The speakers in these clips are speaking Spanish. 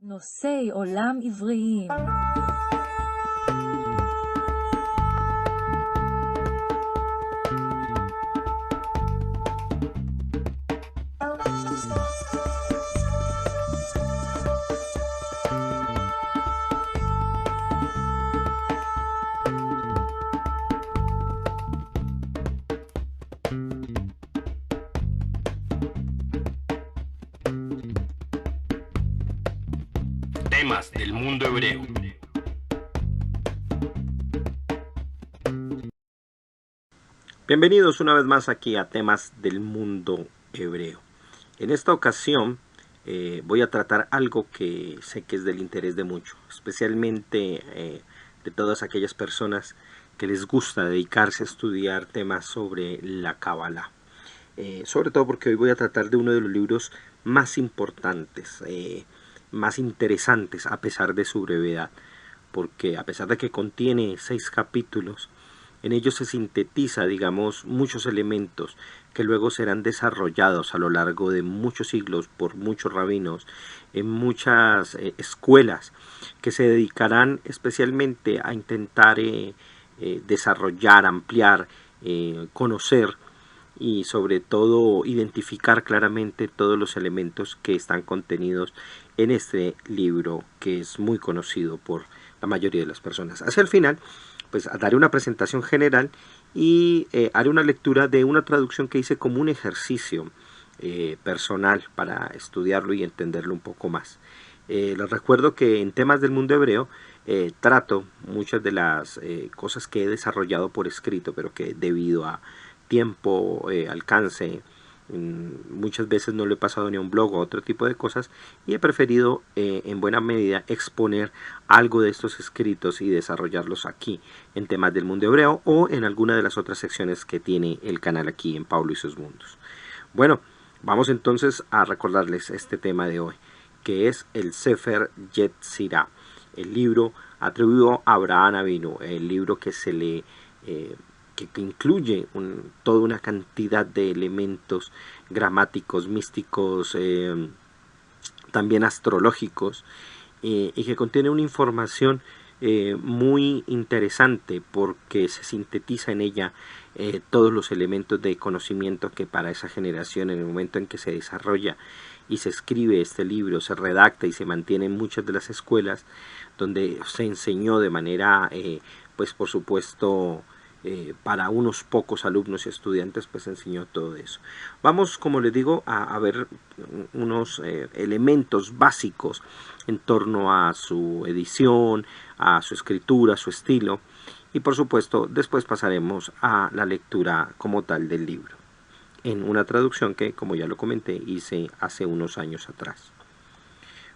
נושאי עולם עבריים. Temas del mundo hebreo. Bienvenidos una vez más aquí a Temas del mundo hebreo. En esta ocasión voy a tratar algo que sé que es del interés de muchos, especialmente de todas aquellas personas que les gusta dedicarse a estudiar temas sobre la Kabbalah. Sobre todo porque hoy voy a tratar de uno de los libros más importantes, más interesantes a pesar de su brevedad, porque a pesar de que contiene 6 capítulos, en ellos se sintetiza, digamos, muchos elementos que luego serán desarrollados a lo largo de muchos siglos por muchos rabinos en muchas escuelas que se dedicarán especialmente a intentar desarrollar, ampliar, conocer y sobre todo identificar claramente todos los elementos que están contenidos en este libro que es muy conocido por la mayoría de las personas. Hacia el final, pues daré una presentación general y haré una lectura de una traducción que hice como un ejercicio personal para estudiarlo y entenderlo un poco más. Les recuerdo que en Temas del mundo hebreo trato muchas de las cosas que he desarrollado por escrito, pero que debido a tiempo, alcance, muchas veces no lo he pasado ni a un blog o a otro tipo de cosas, y he preferido en buena medida exponer algo de estos escritos y desarrollarlos aquí en Temas del mundo hebreo o en alguna de las otras secciones que tiene el canal aquí en Pablo y sus mundos. Bueno, vamos entonces a recordarles este tema de hoy, que es el Sefer Yetzirah, el libro atribuido a Abraham Avinu, el libro que se le que incluye toda una cantidad de elementos gramáticos, místicos, también astrológicos, y que contiene una información muy interesante porque se sintetiza en ella todos los elementos de conocimiento que para esa generación, en el momento en que se desarrolla y se escribe este libro, se redacta y se mantiene en muchas de las escuelas donde se enseñó de manera, pues por supuesto, para unos pocos alumnos y estudiantes, pues enseñó todo eso. Vamos, como les digo, a ver unos elementos básicos en torno a su edición, a su escritura, a su estilo, y por supuesto después pasaremos a la lectura como tal del libro, en una traducción que, como ya lo comenté, hice hace unos años atrás.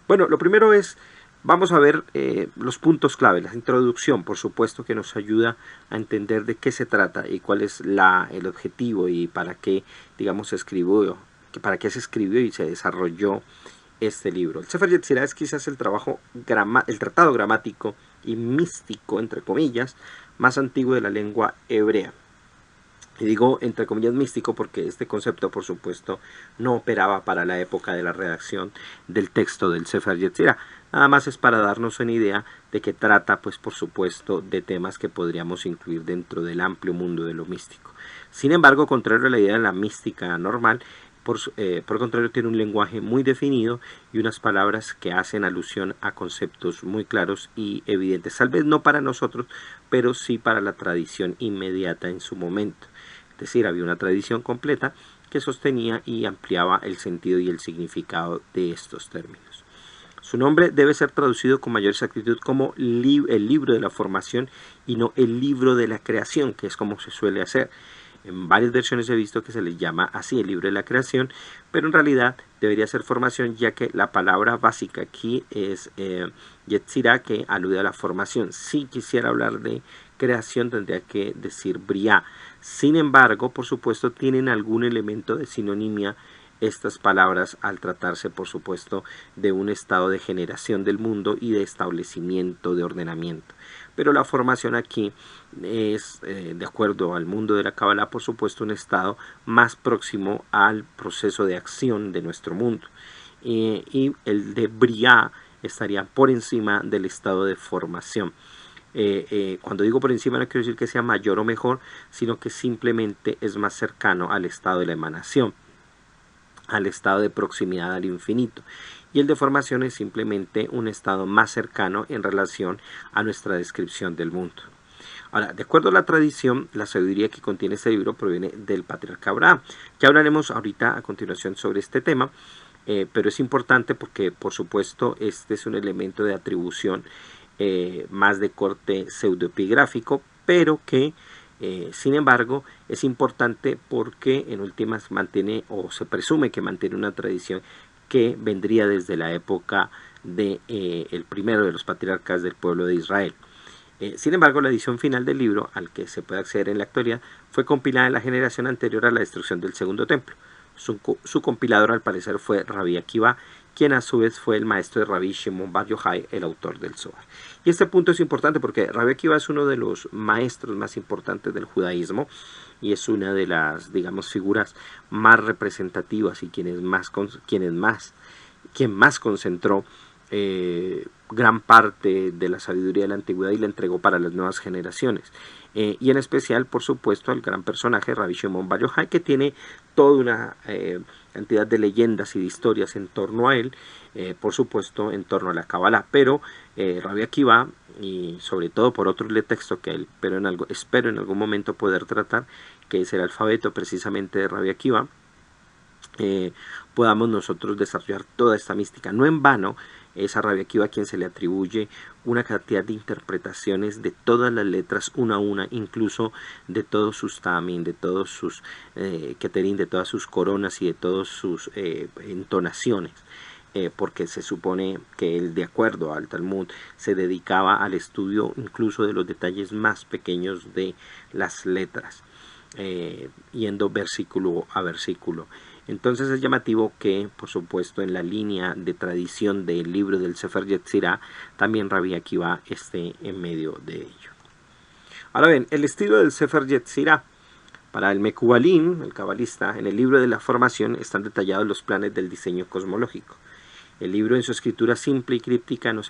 Bueno, lo primero es, vamos a ver los puntos clave, la introducción, por supuesto, que nos ayuda a entender de qué se trata y cuál es el objetivo y para qué, digamos, se escribió y se desarrolló este libro. El Sefer Yetzirah es quizás el tratado gramático y místico, entre comillas, más antiguo de la lengua hebrea. Y digo entre comillas místico porque este concepto, por supuesto, no operaba para la época de la redacción del texto del Sefer Yetzirah. Nada más es para darnos una idea de que trata, pues por supuesto, de temas que podríamos incluir dentro del amplio mundo de lo místico. Sin embargo, contrario a la idea de la mística normal, por contrario, tiene un lenguaje muy definido y unas palabras que hacen alusión a conceptos muy claros y evidentes. Tal vez no para nosotros, pero sí para la tradición inmediata en su momento. Es decir, había una tradición completa que sostenía y ampliaba el sentido y el significado de estos términos. Su nombre debe ser traducido con mayor exactitud como el libro de la formación y no el libro de la creación, que es como se suele hacer. En varias versiones he visto que se les llama así el libro de la creación, pero en realidad debería ser formación, ya que la palabra básica aquí es Yetzirah, que alude a la formación. Si quisiera hablar de creación tendría que decir Briá. Sin embargo, por supuesto, tienen algún elemento de sinonimia estas palabras al tratarse, por supuesto, de un estado de generación del mundo y de establecimiento, de ordenamiento. Pero la formación aquí es, de acuerdo al mundo de la Kabbalah, por supuesto, un estado más próximo al proceso de acción de nuestro mundo. Y el de Briá estaría por encima del estado de formación. Cuando digo por encima no quiero decir que sea mayor o mejor, sino que simplemente es más cercano al estado de la emanación, al estado de proximidad al infinito. Y el de formación es simplemente un estado más cercano en relación a nuestra descripción del mundo. Ahora, de acuerdo a la tradición, la sabiduría que contiene este libro proviene del patriarca Abraham. Ya hablaremos ahorita a continuación sobre este tema, pero es importante porque, por supuesto, este es un elemento de atribución más de corte pseudoepigráfico, pero que sin embargo es importante porque en últimas mantiene o se presume que mantiene una tradición que vendría desde la época de el primero de los patriarcas del pueblo de Israel. Sin embargo, la edición final del libro, al que se puede acceder en la actualidad, fue compilada en la generación anterior a la destrucción del segundo templo. Su compilador al parecer fue Rabbi Akiva, quien a su vez fue el maestro de Rabbi Shimon Bar Yochai, el autor del Zohar. Y este punto es importante porque Rabbi Akiva es uno de los maestros más importantes del judaísmo y es una de las, digamos, figuras más representativas y quien más concentró gran parte de la sabiduría de la antigüedad y la entregó para las nuevas generaciones. Y en especial, por supuesto, al gran personaje Rabbi Shimon Bar Yochai, que tiene toda una cantidad de leyendas y de historias en torno a él, por supuesto, en torno a la Kabbalah. Pero Rabbi Akiva, y sobre todo por otro texto que él, espero en algún momento poder tratar, que es el alfabeto precisamente de Rabbi Akiva, podamos nosotros desarrollar toda esta mística. No en vano es a Rabbi Akiva a quien se le atribuye una cantidad de interpretaciones de todas las letras una a una, incluso de todos sus tamim, de todos sus keterim, de todas sus coronas y de todas sus entonaciones. Porque se supone que él, de acuerdo al Talmud, se dedicaba al estudio incluso de los detalles más pequeños de las letras, yendo versículo a versículo. Entonces es llamativo que, por supuesto, en la línea de tradición del libro del Sefer Yetzirah, también Rabbi Akiva esté en medio de ello. Ahora bien, el estilo del Sefer Yetzirah. Para el Mekubalim, el cabalista, en el libro de la formación están detallados los planes del diseño cosmológico. El libro, en su escritura simple y críptica, no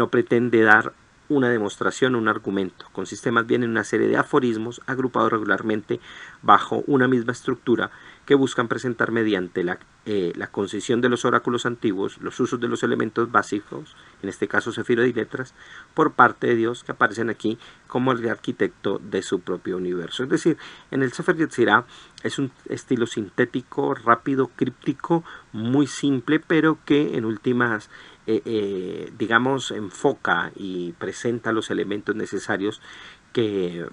pretende dar una demostración o un argumento. Consiste más bien en una serie de aforismos agrupados regularmente bajo una misma estructura que buscan presentar mediante la concisión de los oráculos antiguos los usos de los elementos básicos, en este caso Sefirot y letras, por parte de Dios, que aparecen aquí como el arquitecto de su propio universo. Es decir, en el Sefer Yetzirah es un estilo sintético, rápido, críptico, muy simple, pero que en últimas digamos, enfoca y presenta los elementos necesarios que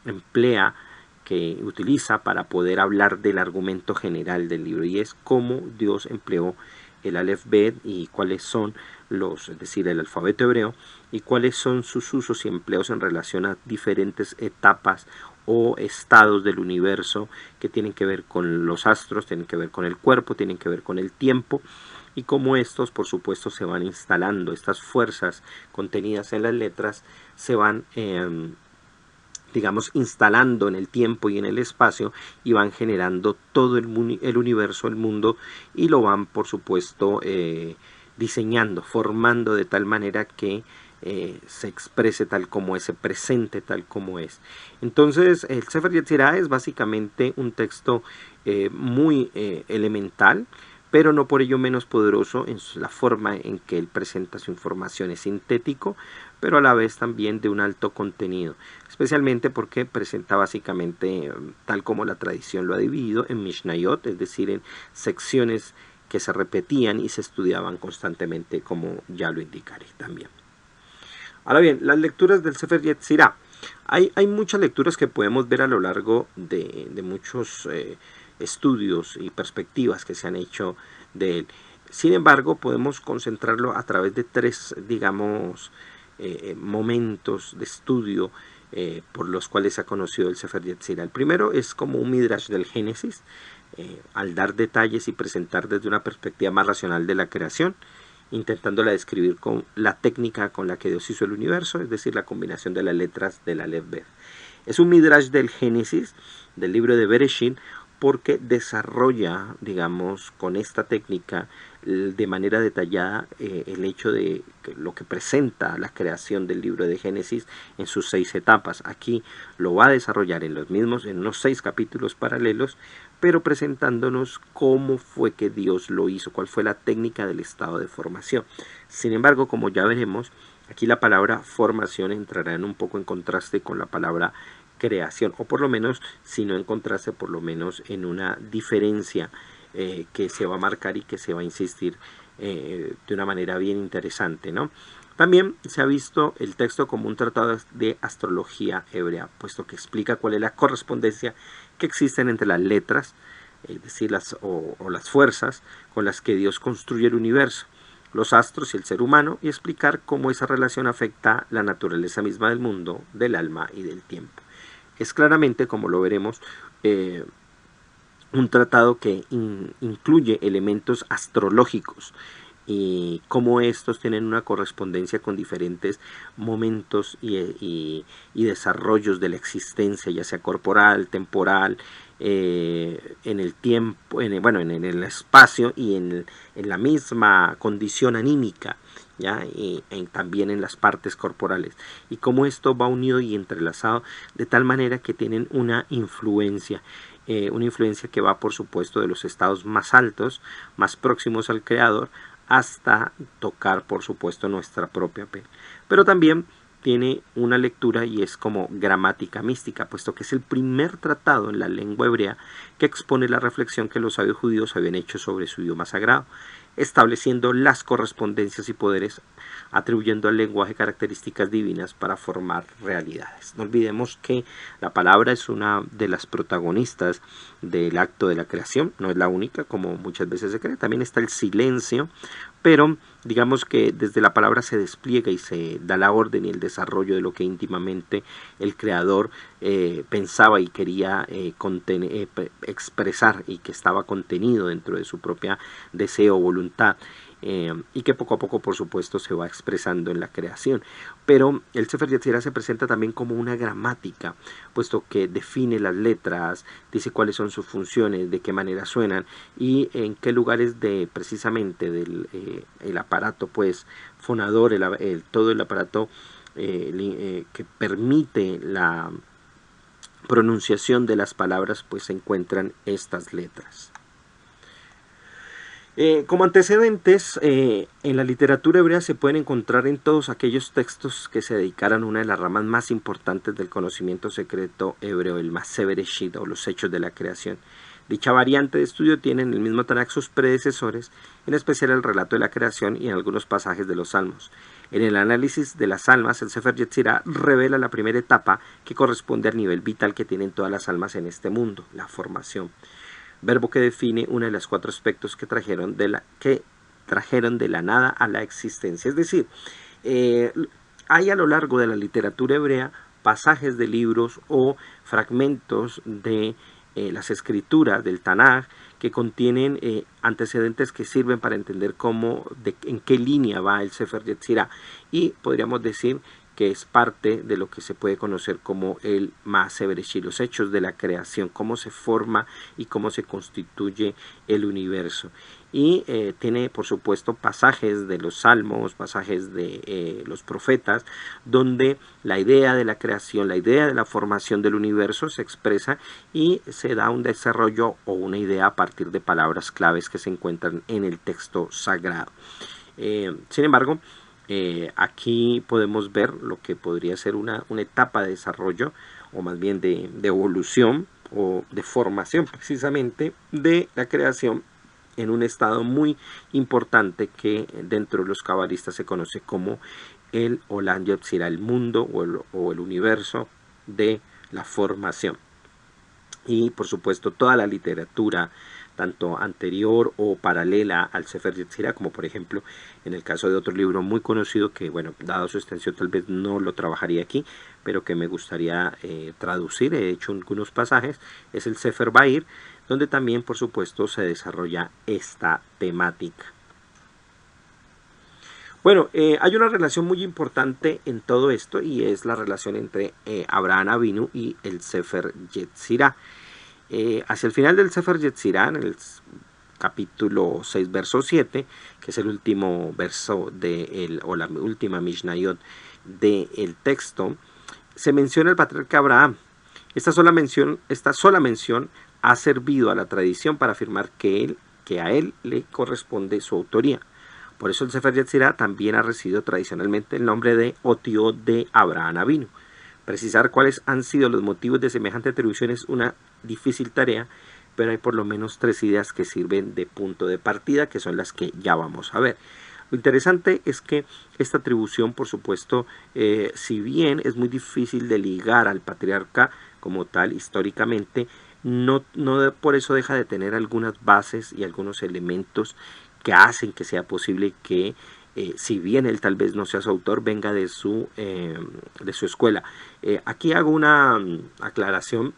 emplea, que utiliza para poder hablar del argumento general del libro, y es cómo Dios empleó el Aleph Bet y cuáles son es decir, el alfabeto hebreo, y cuáles son sus usos y empleos en relación a diferentes etapas o estados del universo que tienen que ver con los astros, tienen que ver con el cuerpo, tienen que ver con el tiempo, y cómo estos, por supuesto, se van instalando, estas fuerzas contenidas en las letras se van digamos, instalando en el tiempo y en el espacio, y van generando todo el universo, el mundo, y lo van, por supuesto, diseñando, formando de tal manera que se exprese tal como es, se presente tal como es. Entonces, el Sefer Yetzirah es básicamente un texto muy elemental, pero no por ello menos poderoso en la forma en que él presenta su información. Es sintético, pero a la vez también de un alto contenido, especialmente porque presenta básicamente, tal como la tradición lo ha dividido, en Mishnayot, es decir, en secciones que se repetían y se estudiaban constantemente, como ya lo indicaré también. Ahora bien, las lecturas del Sefer Yetzirah. Hay muchas lecturas que podemos ver a lo largo de muchos estudios y perspectivas que se han hecho de él. Sin embargo, podemos concentrarlo a través de tres, digamos, momentos de estudio por los cuales se ha conocido el Sefer Yetzirah. El primero es como un midrash del Génesis, al dar detalles y presentar desde una perspectiva más racional de la creación, intentándola describir con la técnica con la que Dios hizo el universo, es decir, la combinación de las letras del Aleph Bet. Es un midrash del Génesis, del libro de Bereshit, porque desarrolla, digamos, con esta técnica de manera detallada el hecho de que lo que presenta la creación del libro de Génesis en sus 6 etapas. Aquí lo va a desarrollar en unos 6 capítulos paralelos, pero presentándonos cómo fue que Dios lo hizo, cuál fue la técnica del estado de formación. Sin embargo, como ya veremos, aquí la palabra formación entrará un poco en contraste con la palabra creación, o por lo menos, si no en contraste, por lo menos en una diferencia que se va a marcar y que se va a insistir de una manera bien interesante, ¿no? También se ha visto el texto como un tratado de astrología hebrea, puesto que explica cuál es la correspondencia que existen entre las letras, es decir, las fuerzas con las que Dios construye el universo, los astros y el ser humano, y explicar cómo esa relación afecta la naturaleza misma del mundo, del alma y del tiempo. Es claramente, como lo veremos, un tratado que incluye elementos astrológicos y cómo estos tienen una correspondencia con diferentes momentos y desarrollos de la existencia, ya sea corporal, temporal, en el tiempo, en el espacio y en la misma condición anímica, ¿ya? Y también en las partes corporales, y cómo esto va unido y entrelazado de tal manera que tienen una influencia que va, por supuesto, de los estados más altos, más próximos al creador, hasta tocar, por supuesto, nuestra propia piel. Pero también tiene una lectura y es como gramática mística, puesto que es el primer tratado en la lengua hebrea que expone la reflexión que los sabios judíos habían hecho sobre su idioma sagrado, estableciendo las correspondencias y poderes, atribuyendo al lenguaje características divinas para formar realidades. No olvidemos que la palabra es una de las protagonistas del acto de la creación, no es la única, como muchas veces se cree. También está el silencio, pero digamos que desde la palabra se despliega y se da la orden y el desarrollo de lo que íntimamente el creador pensaba y quería expresar, y que estaba contenido dentro de su propia deseo o voluntad, y que poco a poco, por supuesto, se va expresando en la creación. Pero el Sefer Yetzirah se presenta también como una gramática, puesto que define las letras, dice cuáles son sus funciones, de qué manera suenan y en qué lugares precisamente del el aparato, pues, fonador, todo el aparato que permite la pronunciación de las palabras, pues se encuentran estas letras. Como antecedentes, en la literatura hebrea se pueden encontrar en todos aquellos textos que se dedicaran a una de las ramas más importantes del conocimiento secreto hebreo, el Maaseh Bereshit, o los hechos de la creación. Dicha variante de estudio tiene en el mismo Tanaj sus predecesores, en especial el relato de la creación y en algunos pasajes de los Salmos. En el análisis de las almas, el Sefer Yetzirah revela la primera etapa que corresponde al nivel vital que tienen todas las almas en este mundo, la formación, verbo que define uno de los 4 aspectos que trajeron de la nada a la existencia. Es decir, hay a lo largo de la literatura hebrea pasajes de libros o fragmentos de las escrituras del Tanaj que contienen antecedentes que sirven para entender en qué línea va el Sefer Yetzirah, y podríamos decir que es parte de lo que se puede conocer como el Maaseh Bereshit, los hechos de la creación, cómo se forma y cómo se constituye el universo. Y tiene, por supuesto, pasajes de los salmos, pasajes de los profetas, donde la idea de la creación, la idea de la formación del universo se expresa y se da un desarrollo o una idea a partir de palabras claves que se encuentran en el texto sagrado. Sin embargo, aquí podemos ver lo que podría ser una etapa de desarrollo, o más bien de evolución o de formación precisamente de la creación en un estado muy importante que dentro de los cabalistas se conoce como el Olam Yetzirah, el mundo o el universo de la formación. Y por supuesto toda la literatura, tanto anterior o paralela al Sefer Yetzirah, como por ejemplo en el caso de otro libro muy conocido que, bueno, dado su extensión tal vez no lo trabajaría aquí, pero que me gustaría traducir, he hecho algunos pasajes, es el Sefer Bahir, donde también por supuesto se desarrolla esta temática. Bueno, hay una relación muy importante en todo esto, y es la relación entre Abraham Avinu y el Sefer Yetzirah. Hacia el final del Sefer Yetzirah, en el capítulo 6, verso 7, que es el último verso o la última Mishnayot del texto, se menciona el patriarca Abraham. Esta sola mención ha servido a la tradición para afirmar que a él le corresponde su autoría. Por eso el Sefer Yetzirah también ha recibido tradicionalmente el nombre de Otiot de Abraham Avinu. Precisar cuáles han sido los motivos de semejante atribución es una difícil tarea, pero hay por lo menos 3 ideas que sirven de punto de partida, que son las que ya vamos a ver. Lo interesante es que esta atribución, por supuesto, si bien es muy difícil de ligar al patriarca como tal históricamente, no por eso deja de tener algunas bases y algunos elementos que hacen que sea posible que, si bien él tal vez no sea su autor, venga de su escuela. Aquí hago una aclaración,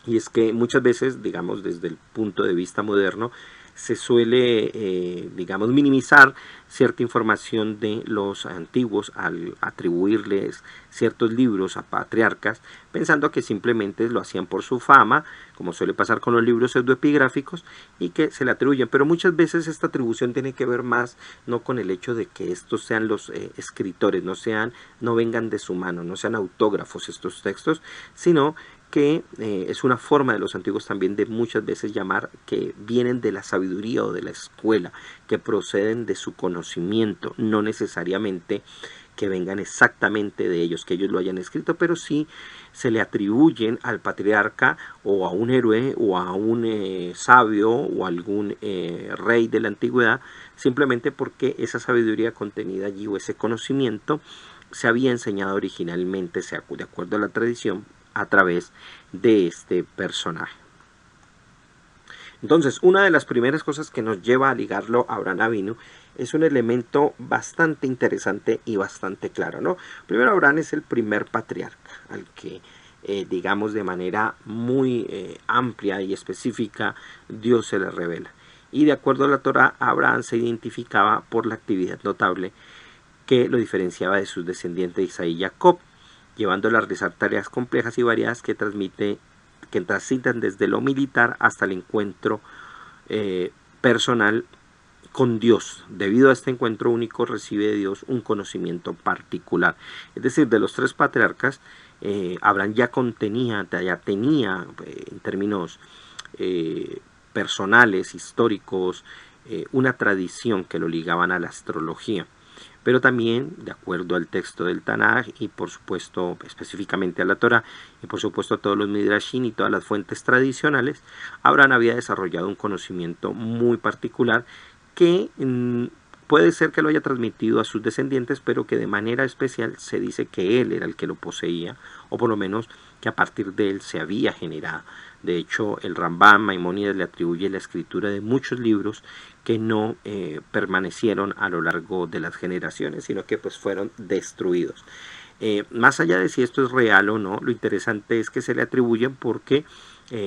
y es que muchas veces, digamos, desde el punto de vista moderno, se suele, digamos, minimizar cierta información de los antiguos al atribuirles ciertos libros a patriarcas, pensando que simplemente lo hacían por su fama, como suele pasar con los libros pseudoepigráficos, y que se le atribuyen. Pero muchas veces esta atribución tiene que ver más no con el hecho de que estos sean los escritores, no vengan de su mano, no sean autógrafos estos textos, sino que es una forma de los antiguos también de muchas veces llamar que vienen de la sabiduría o de la escuela, que proceden de su conocimiento, no necesariamente que vengan exactamente de ellos, que ellos lo hayan escrito, pero sí se le atribuyen al patriarca o a un héroe o a un sabio o a algún rey de la antigüedad, simplemente porque esa sabiduría contenida allí o ese conocimiento se había enseñado originalmente, de acuerdo a la tradición, a través de este personaje. Entonces, una de las primeras cosas que nos lleva a ligarlo a Abraham Avinu es un elemento bastante interesante y bastante claro, ¿no? Primero, Abraham es el primer patriarca al que, digamos, de manera muy amplia y específica, Dios se le revela. Y de acuerdo a la Torá, Abraham se identificaba por la actividad notable que lo diferenciaba de sus descendientes Isaí y Jacob, llevándolo a realizar tareas complejas y variadas que transitan desde lo militar hasta el encuentro personal con Dios. Debido a este encuentro único, recibe de Dios un conocimiento particular. Es decir, de los 3 patriarcas, Abraham ya tenía en términos personales, históricos, una tradición que lo ligaban a la astrología. Pero también, de acuerdo al texto del Tanaj y por supuesto específicamente a la Torá y por supuesto a todos los Midrashim y todas las fuentes tradicionales, Abraham había desarrollado un conocimiento muy particular que puede ser que lo haya transmitido a sus descendientes, pero que de manera especial se dice que él era el que lo poseía, o por lo menos que a partir de él se había generado. De hecho, el Rambam Maimónides le atribuye la escritura de muchos libros que no permanecieron a lo largo de las generaciones, sino que pues fueron destruidos. Más allá de si esto es real o no, lo interesante es que se le atribuyen porque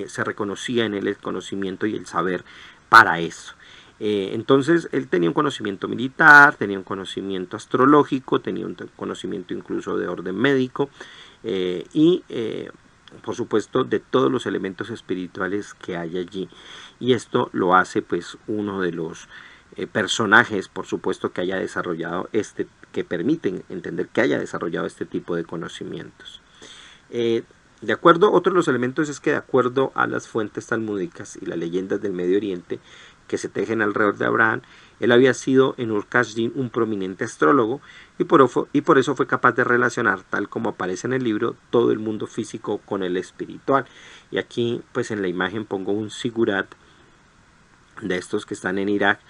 se reconocía en él el conocimiento y el saber para eso. Entonces él tenía un conocimiento militar, tenía un conocimiento astrológico, tenía un conocimiento incluso de orden médico y por supuesto de todos los elementos espirituales que hay allí, y esto lo hace pues uno de los personajes, por supuesto, que haya desarrollado que permiten entender que haya desarrollado este tipo de conocimientos. De acuerdo, otro de los elementos es que de acuerdo a las fuentes talmúdicas y las leyendas del Medio Oriente que se tejen alrededor de Abraham, él había sido en Ur-Kasdim un prominente astrólogo y por eso fue capaz de relacionar, tal como aparece en el libro, todo el mundo físico con el espiritual. Y aquí pues en la imagen pongo un sigurat de estos que están en Irak,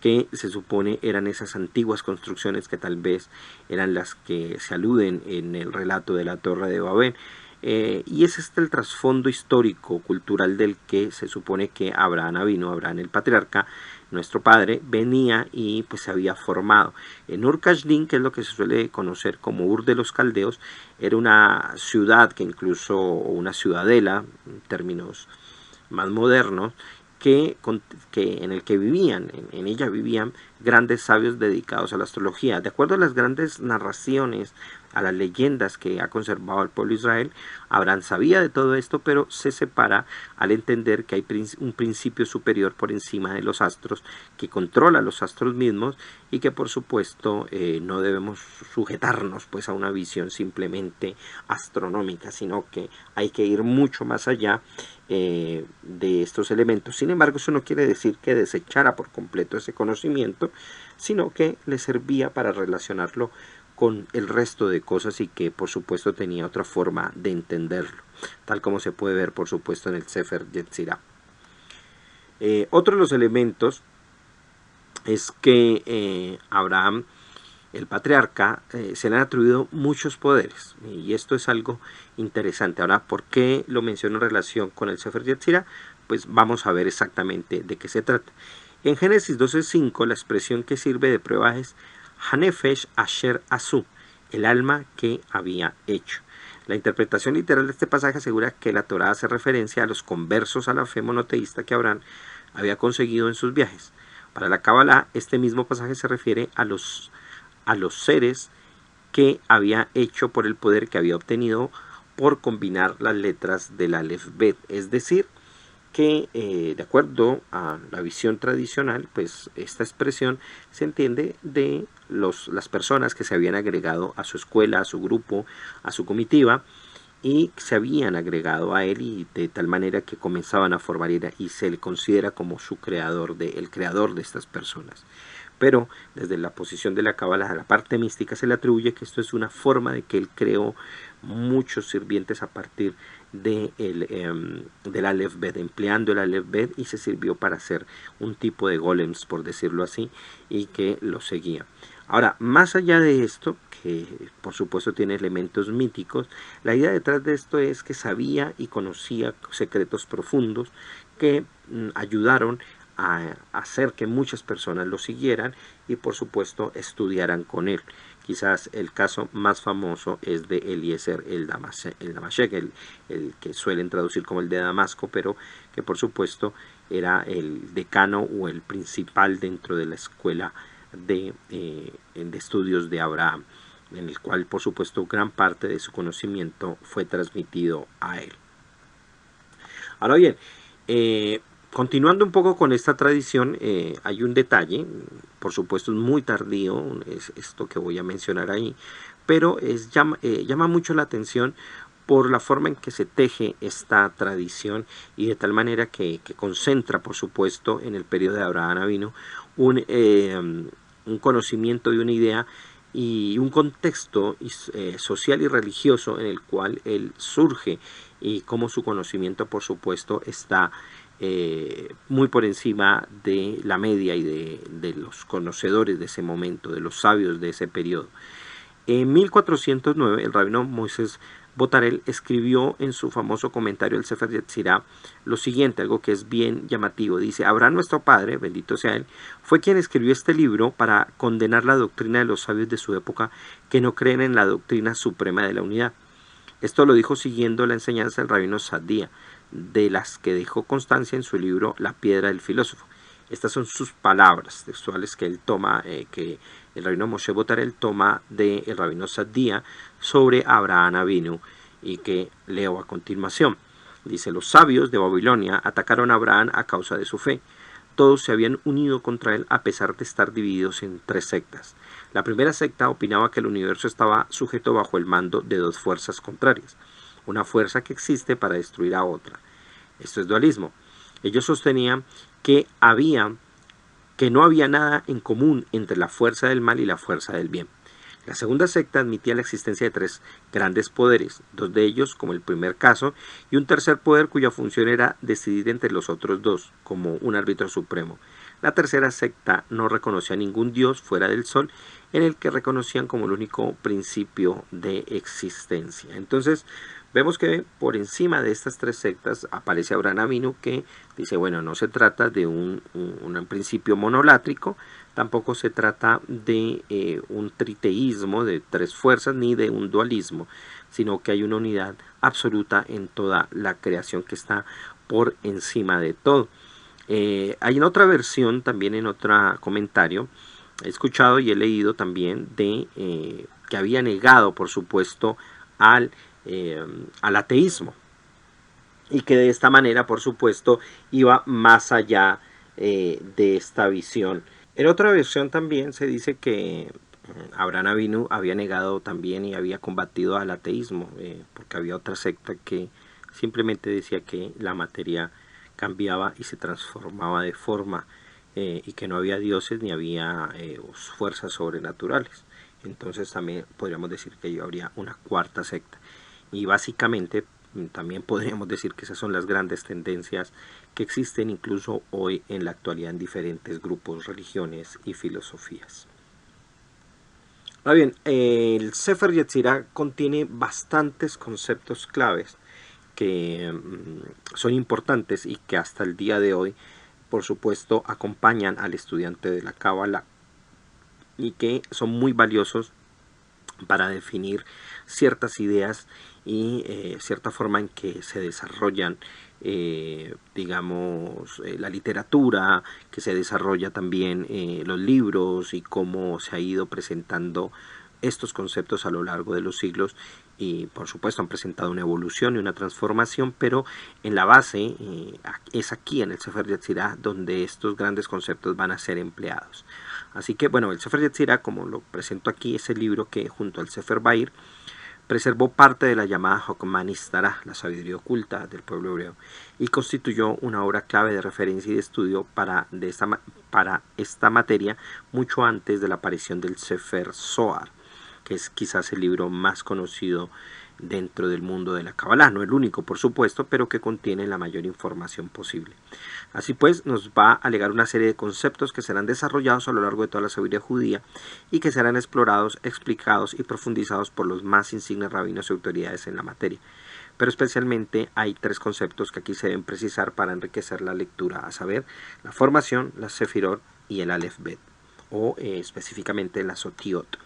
que se supone eran esas antiguas construcciones que tal vez eran las que se aluden en el relato de la Torre de Babel. Y es el trasfondo histórico, cultural del que se supone que Abraham el patriarca, nuestro padre, venía y pues se había formado. En Ur-Kasdim, que es lo que se suele conocer como Ur de los Caldeos, era una ciudad que incluso, una ciudadela, en términos más modernos, en el que vivían, en ella vivían grandes sabios dedicados a la astrología. De acuerdo a las grandes narraciones, a las leyendas que ha conservado el pueblo de Israel, Abraham sabía de todo esto, pero se separa al entender que hay un principio superior por encima de los astros, que controla los astros mismos, y que por supuesto no debemos sujetarnos pues a una visión simplemente astronómica, sino que hay que ir mucho más allá de estos elementos. Sin embargo, eso no quiere decir que desechara por completo ese conocimiento, sino que le servía para relacionarlo con el resto de cosas y que por supuesto tenía otra forma de entenderlo, tal como se puede ver por supuesto en el Sefer Yetzirah. Otro de los elementos es que Abraham, el patriarca, se le han atribuido muchos poderes, y esto es algo interesante. Ahora, ¿por qué lo menciono en relación con el Sefer Yetzirah? Pues vamos a ver exactamente de qué se trata. En Génesis 12:5 la expresión que sirve de prueba es Hanefesh Asher Asu, el alma que había hecho. La interpretación literal de este pasaje asegura que la Torá hace referencia a los conversos a la fe monoteísta que Abraham había conseguido en sus viajes. Para la Kabbalah, este mismo pasaje se refiere a los seres que había hecho por el poder que había obtenido por combinar las letras del Aleph Bet, es decir, que de acuerdo a la visión tradicional, pues esta expresión se entiende de las personas que se habían agregado a su escuela, a su grupo, a su comitiva, y se habían agregado a él, y de tal manera que comenzaban a formar y se le considera como su creador, el creador de estas personas. Pero desde la posición de la Kabbalah, a la parte mística, se le atribuye que esto es una forma de que él creó muchos sirvientes a partir del Aleph Bet, empleando el Aleph Bet, y se sirvió para hacer un tipo de golems, por decirlo así, y que lo seguía. Ahora, más allá de esto, que por supuesto tiene elementos míticos, la idea detrás de esto es que sabía y conocía secretos profundos que ayudaron a hacer que muchas personas lo siguieran y por supuesto estudiaran con él. Quizás el caso más famoso es de Eliezer el Damashek, el que suelen traducir como el de Damasco, pero que por supuesto era el decano o el principal dentro de la escuela de estudios de Abraham, en el cual por supuesto gran parte de su conocimiento fue transmitido a él. Ahora bien, continuando un poco con esta tradición, hay un detalle, por supuesto es muy tardío, es esto que voy a mencionar ahí, pero llama mucho la atención por la forma en que se teje esta tradición, y de tal manera que concentra, por supuesto, en el periodo de Abraham Avinu un conocimiento y una idea y un contexto social y religioso en el cual él surge, y cómo su conocimiento por supuesto está muy por encima de la media y de los conocedores de ese momento, de los sabios de ese periodo. En 1409 el rabino Moisés Botarel escribió en su famoso comentario al Sefer Yetzirah lo siguiente, algo que es bien llamativo. Dice: Abraham, nuestro padre, bendito sea él, fue quien escribió este libro para condenar la doctrina de los sabios de su época que no creen en la doctrina suprema de la unidad. Esto lo dijo siguiendo la enseñanza del rabino Sadía, de las que dejó constancia en su libro La piedra del filósofo. Estas son sus palabras textuales que él toma, que el rabino Moshe Botarel toma del rabino Sadía sobre Abraham Avinu, y que leo a continuación. Dice: los sabios de Babilonia atacaron a Abraham a causa de su fe. Todos se habían unido contra él a pesar de estar divididos en tres sectas. La primera secta opinaba que el universo estaba sujeto bajo el mando de dos fuerzas contrarias, una fuerza que existe para destruir a otra. Esto es dualismo. Ellos sostenían que no había nada en común entre la fuerza del mal y la fuerza del bien. La segunda secta admitía la existencia de tres grandes poderes, dos de ellos como el primer caso, y un tercer poder cuya función era decidir entre los otros dos, como un árbitro supremo. La tercera secta no reconocía ningún dios fuera del sol, en el que reconocían como el único principio de existencia. Entonces, vemos que por encima de estas tres sectas aparece Abraham Avinu, que dice, bueno, no se trata de un principio monolátrico, tampoco se trata de un triteísmo de tres fuerzas, ni de un dualismo, sino que hay una unidad absoluta en toda la creación que está por encima de todo. Hay en otra versión, también en otro comentario, he escuchado y he leído también de que había negado, por supuesto, al, al ateísmo, y que de esta manera, por supuesto, iba más allá de esta visión. En otra versión también se dice que Abraham Avinu había negado también y había combatido al ateísmo, porque había otra secta que simplemente decía que la materia cambiaba y se transformaba de forma, y que no había dioses ni había fuerzas sobrenaturales. Entonces también podríamos decir que habría una cuarta secta. Y básicamente también podríamos decir que esas son las grandes tendencias que existen incluso hoy en la actualidad en diferentes grupos, religiones y filosofías. Ahora bien, el Sefer Yetzirah contiene bastantes conceptos claves que son importantes y que hasta el día de hoy, por supuesto, acompañan al estudiante de la Kabbalah y que son muy valiosos para definir ciertas ideas y cierta forma en que se desarrollan, digamos, la literatura, que se desarrolla también los libros y cómo se ha ido presentando estos conceptos a lo largo de los siglos. Y por supuesto han presentado una evolución y una transformación, pero en la base es aquí en el Sefer Yetzirah donde estos grandes conceptos van a ser empleados. Así que bueno, el Sefer Yetzirah, como lo presento aquí, es el libro que junto al Sefer Bahir preservó parte de la llamada Hokmah Nistarah, la sabiduría oculta del pueblo hebreo, y constituyó una obra clave de referencia y de estudio para esta materia mucho antes de la aparición del Sefer Zohar, que es quizás el libro más conocido dentro del mundo de la Kabbalah, no el único por supuesto, pero que contiene la mayor información posible. Así pues, nos va a alegar una serie de conceptos que serán desarrollados a lo largo de toda la sabiduría judía y que serán explorados, explicados y profundizados por los más insignes rabinos y autoridades en la materia. Pero especialmente hay tres conceptos que aquí se deben precisar para enriquecer la lectura, a saber, la formación, la sefirot y el Aleph Bet, o específicamente la Sotiot.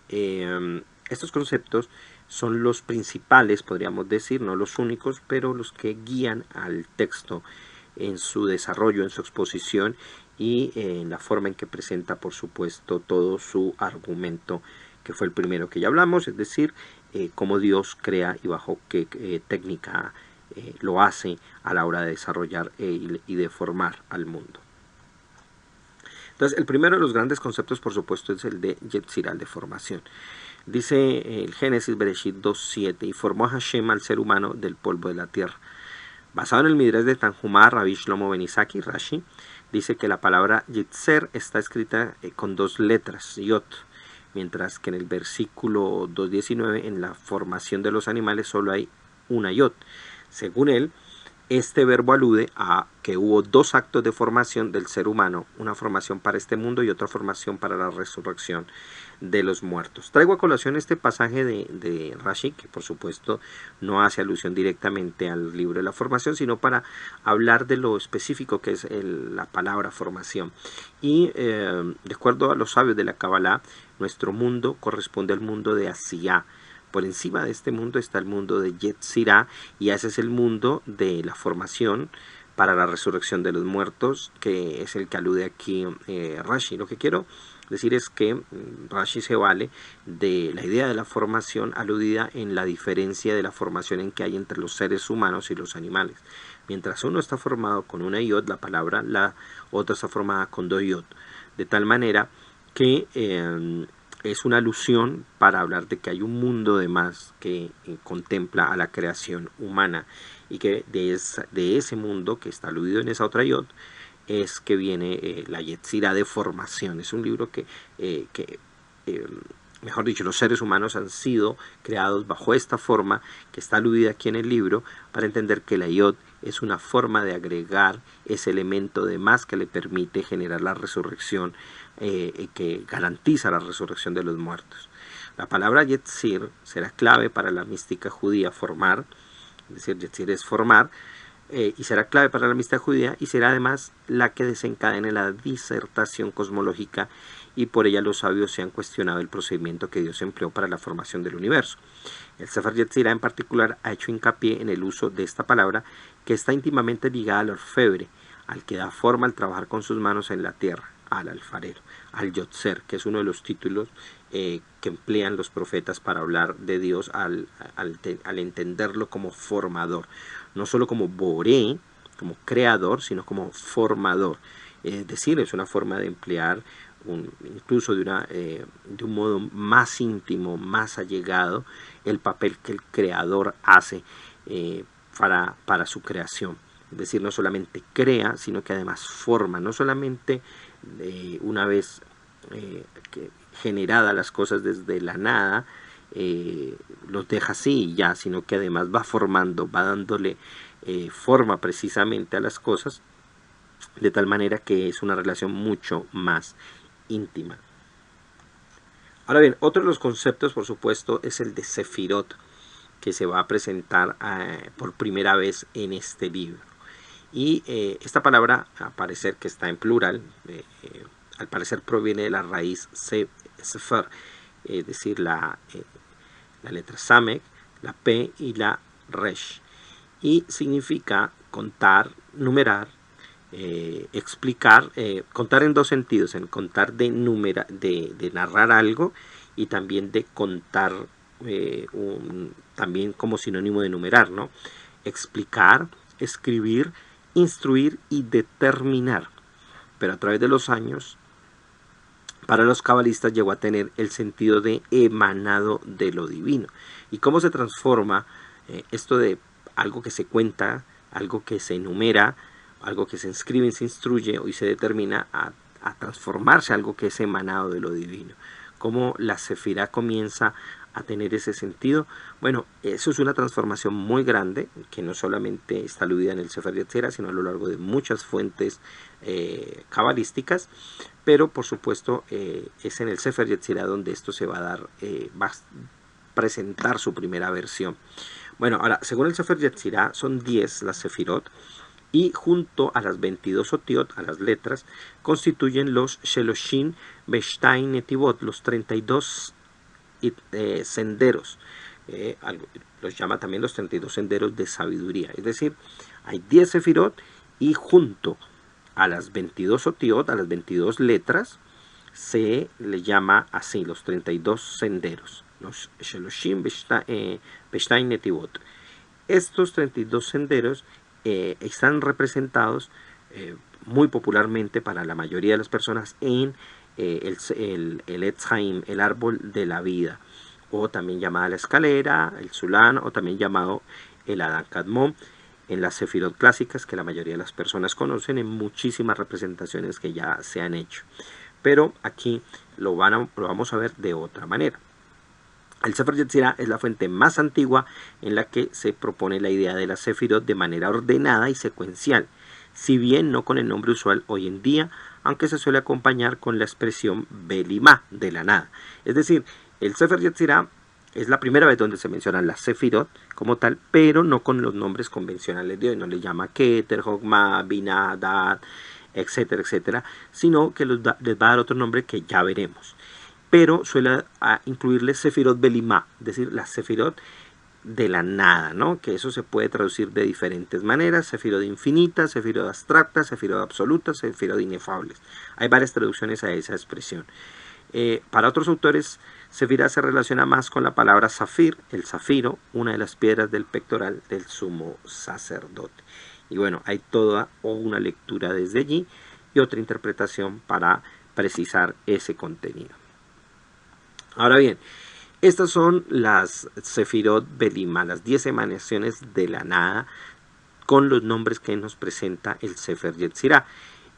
Estos conceptos son los principales, podríamos decir, no los únicos, pero los que guían al texto en su desarrollo, en su exposición y en la forma en que presenta, por supuesto, todo su argumento, que fue el primero que ya hablamos, es decir, cómo Dios crea y bajo qué técnica lo hace a la hora de desarrollar y de formar al mundo. Entonces, el primero de los grandes conceptos, por supuesto, es el de Yetzirah, de formación. Dice el Génesis Bereshit 2.7, y formó a Hashem al ser humano del polvo de la tierra. Basado en el Midrash de Tanjumá, Rabbi Shlomo Ben Isaki, Rashi, dice que la palabra Yetzer está escrita con dos letras, Yot, mientras que en el versículo 2.19, en la formación de los animales, solo hay una Yot. Según él, este verbo alude a que hubo dos actos de formación del ser humano, una formación para este mundo y otra formación para la resurrección de los muertos. Traigo a colación este pasaje de Rashi, que por supuesto no hace alusión directamente al libro de la formación, sino para hablar de lo específico que es la palabra formación. Y de acuerdo a los sabios de la Kabbalah, nuestro mundo corresponde al mundo de Asiyah. Por encima de este mundo está el mundo de Yetzirah, y ese es el mundo de la formación para la resurrección de los muertos, que es el que alude aquí Rashi. Lo que quiero decir es que Rashi se vale de la idea de la formación aludida en la diferencia de la formación en que hay entre los seres humanos y los animales. Mientras uno está formado con una yod, la palabra, la otra está formada con dos yod, de tal manera que es una alusión para hablar de que hay un mundo de más que contempla a la creación humana, y que de ese mundo que está aludido en esa otra yod es que viene la Yetzirah de formación. Es un libro que mejor dicho, los seres humanos han sido creados bajo esta forma que está aludida aquí en el libro, para entender que la yod es una forma de agregar ese elemento de más que le permite generar la resurrección, que garantiza la resurrección de los muertos. La palabra Yetzir será clave para la mística judía, formar, es decir, Yetzir es formar, y será clave para la mística judía, y será además la que desencadene la disertación cosmológica, y por ella los sabios se han cuestionado el procedimiento que Dios empleó para la formación del universo. El Sefer Yetzirah en particular ha hecho hincapié en el uso de esta palabra, que está íntimamente ligada al orfebre, al que da forma al trabajar con sus manos en la tierra, al alfarero, al Yotzer, que es uno de los títulos que emplean los profetas para hablar de Dios al entenderlo como formador, no solo como Boré, como creador, sino como formador. Es decir, es una forma de emplear incluso de un modo más íntimo, más allegado, el papel que el creador hace para su creación. Es decir, no solamente crea, sino que además forma, no solamente una vez generadas las cosas desde la nada, los deja así y ya, sino que además va formando, va dándole forma precisamente a las cosas, de tal manera que es una relación mucho más íntima. Ahora bien, otro de los conceptos, por supuesto, es el de Sefirot, que se va a presentar por primera vez en este libro. Y esta palabra, al parecer que está en plural, al parecer proviene de la raíz Sefer, es decir, la letra Samek, la P y la Resh. Y significa contar, numerar, explicar, contar en dos sentidos, en contar de narrar algo y también de contar, también como sinónimo de numerar, ¿no? Explicar, escribir, instruir y determinar. Pero a través de los años, para los cabalistas llegó a tener el sentido de emanado de lo divino. ¿Y cómo se transforma esto de algo que se cuenta, algo que se enumera, algo que se inscribe y se instruye y se determina a transformarse a algo que es emanado de lo divino? ¿Cómo la Sefirá comienza a tener ese sentido? Bueno, eso es una transformación muy grande que no solamente está aludida en el Sefer Yetzirah, sino a lo largo de muchas fuentes cabalísticas, pero por supuesto es en el Sefer Yetzirah donde esto se va a dar, va a presentar su primera versión. Bueno, ahora, según el Sefer Yetzirah, son 10 las Sefirot, y junto a las 22 otiot, a las letras, constituyen los Sheloshim Beshtain Netivot, los 32 senderos. Los llama también los 32 senderos de sabiduría. Es decir, hay 10 Sefirot y junto a las 22 otiot, a las 22 letras, se le llama así, los 32 senderos, los Sheloshim Beshtain Netivot. Estos 32 senderos están representados muy popularmente para la mayoría de las personas en el Etz Haim, el árbol de la vida, o también llamada la escalera, el Sulan, o también llamado el Adán Kadmon, en las Sefirot clásicas que la mayoría de las personas conocen, en muchísimas representaciones que ya se han hecho. Pero aquí lo vamos a ver de otra manera. El Sefer Yetzirah es la fuente más antigua en la que se propone la idea de la Sefirot de manera ordenada y secuencial, si bien no con el nombre usual hoy en día, aunque se suele acompañar con la expresión Belimá, de la nada. Es decir, el Sefer Yetzirah es la primera vez donde se mencionan las Sefirot como tal, pero no con los nombres convencionales de hoy, no le llama Keter, Jogma, Binah, Dad, etcétera, etcétera, sino que les va a dar otro nombre que ya veremos. Pero suele incluirle Sefirot Belimá, es decir, las Sefirot de la nada, ¿no? Que eso se puede traducir de diferentes maneras: Sefirot infinitas, Sefirot abstractas, Sefirot absolutas, Sefirot inefables. Hay varias traducciones a esa expresión. Para otros autores, Sefirá se relaciona más con la palabra zafir, el zafiro, una de las piedras del pectoral del sumo sacerdote. Y bueno, hay toda una lectura desde allí y otra interpretación para precisar ese contenido. Ahora bien, estas son las Sefirot Belimá, las 10 emanaciones de la nada, con los nombres que nos presenta el Sefer Yetzirah.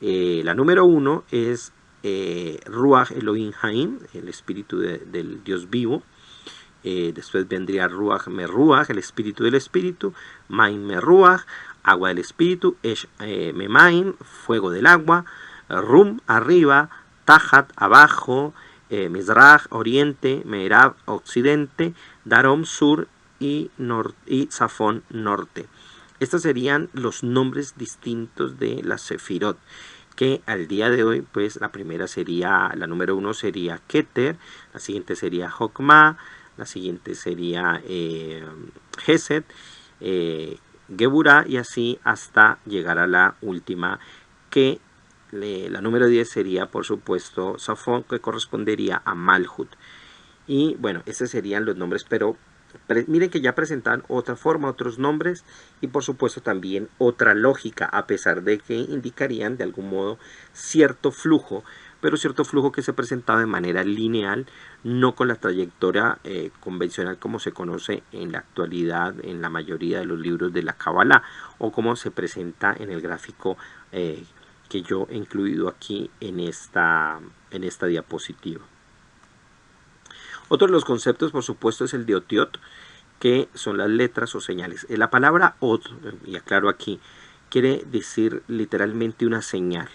La número 1 es Ruach Elohim Haim, el espíritu del Dios vivo. Después vendría Ruach Meruach, el espíritu del espíritu. Maim Meruach, agua del espíritu. Esh Memaim, fuego del agua. Rum, arriba. Tajat, abajo. Mizrach, oriente. Me'erav, occidente. Darom, sur. Y Zafón, norte. Estos serían los nombres distintos de las Sefirot, que al día de hoy, pues la primera sería, la número 1 sería Keter, la siguiente sería Jokma, la siguiente sería Gesed, Geburah, y así hasta llegar a la última, que la número 10 sería por supuesto Safon, que correspondería a Malhut. Y bueno, estos serían los nombres, pero miren que ya presentan otra forma, otros nombres y por supuesto también otra lógica, a pesar de que indicarían de algún modo cierto flujo, pero cierto flujo que se presentaba de manera lineal, no con la trayectoria convencional como se conoce en la actualidad en la mayoría de los libros de la Kabbalah, o como se presenta en el gráfico que yo he incluido aquí en esta diapositiva. Otro de los conceptos, por supuesto, es el de otiot, que son las letras o señales. La palabra ot, y aclaro aquí, quiere decir literalmente una señal.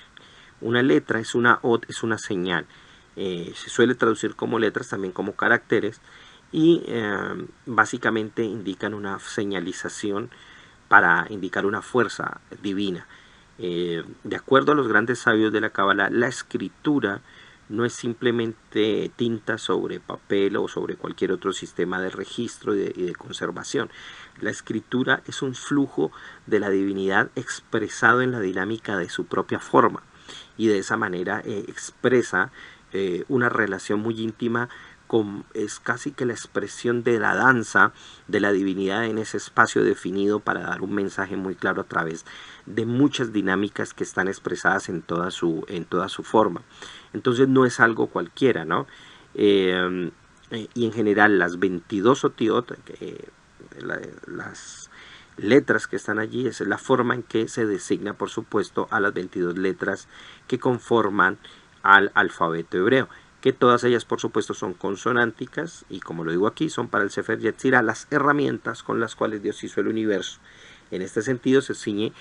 Una letra es una ot, es una señal. Se suele traducir como letras, también como caracteres, y básicamente indican una señalización para indicar una fuerza divina. De acuerdo a los grandes sabios de la Kabbalah, la escritura no es simplemente tinta sobre papel o sobre cualquier otro sistema de registro y de conservación. La escritura es un flujo de la divinidad expresado en la dinámica de su propia forma, y de esa manera expresa una relación muy íntima es casi que la expresión de la danza de la divinidad en ese espacio definido para dar un mensaje muy claro a través de muchas dinámicas que están expresadas en toda su forma. Entonces no es algo cualquiera, ¿no? Y en general las 22 otiot, las letras que están allí, es la forma en que se designa, por supuesto, a las 22 letras que conforman al alfabeto hebreo, que todas ellas por supuesto son consonánticas, y como lo digo aquí, son para el Sefer Yetzirah las herramientas con las cuales Dios hizo el universo. En este sentido se ciñe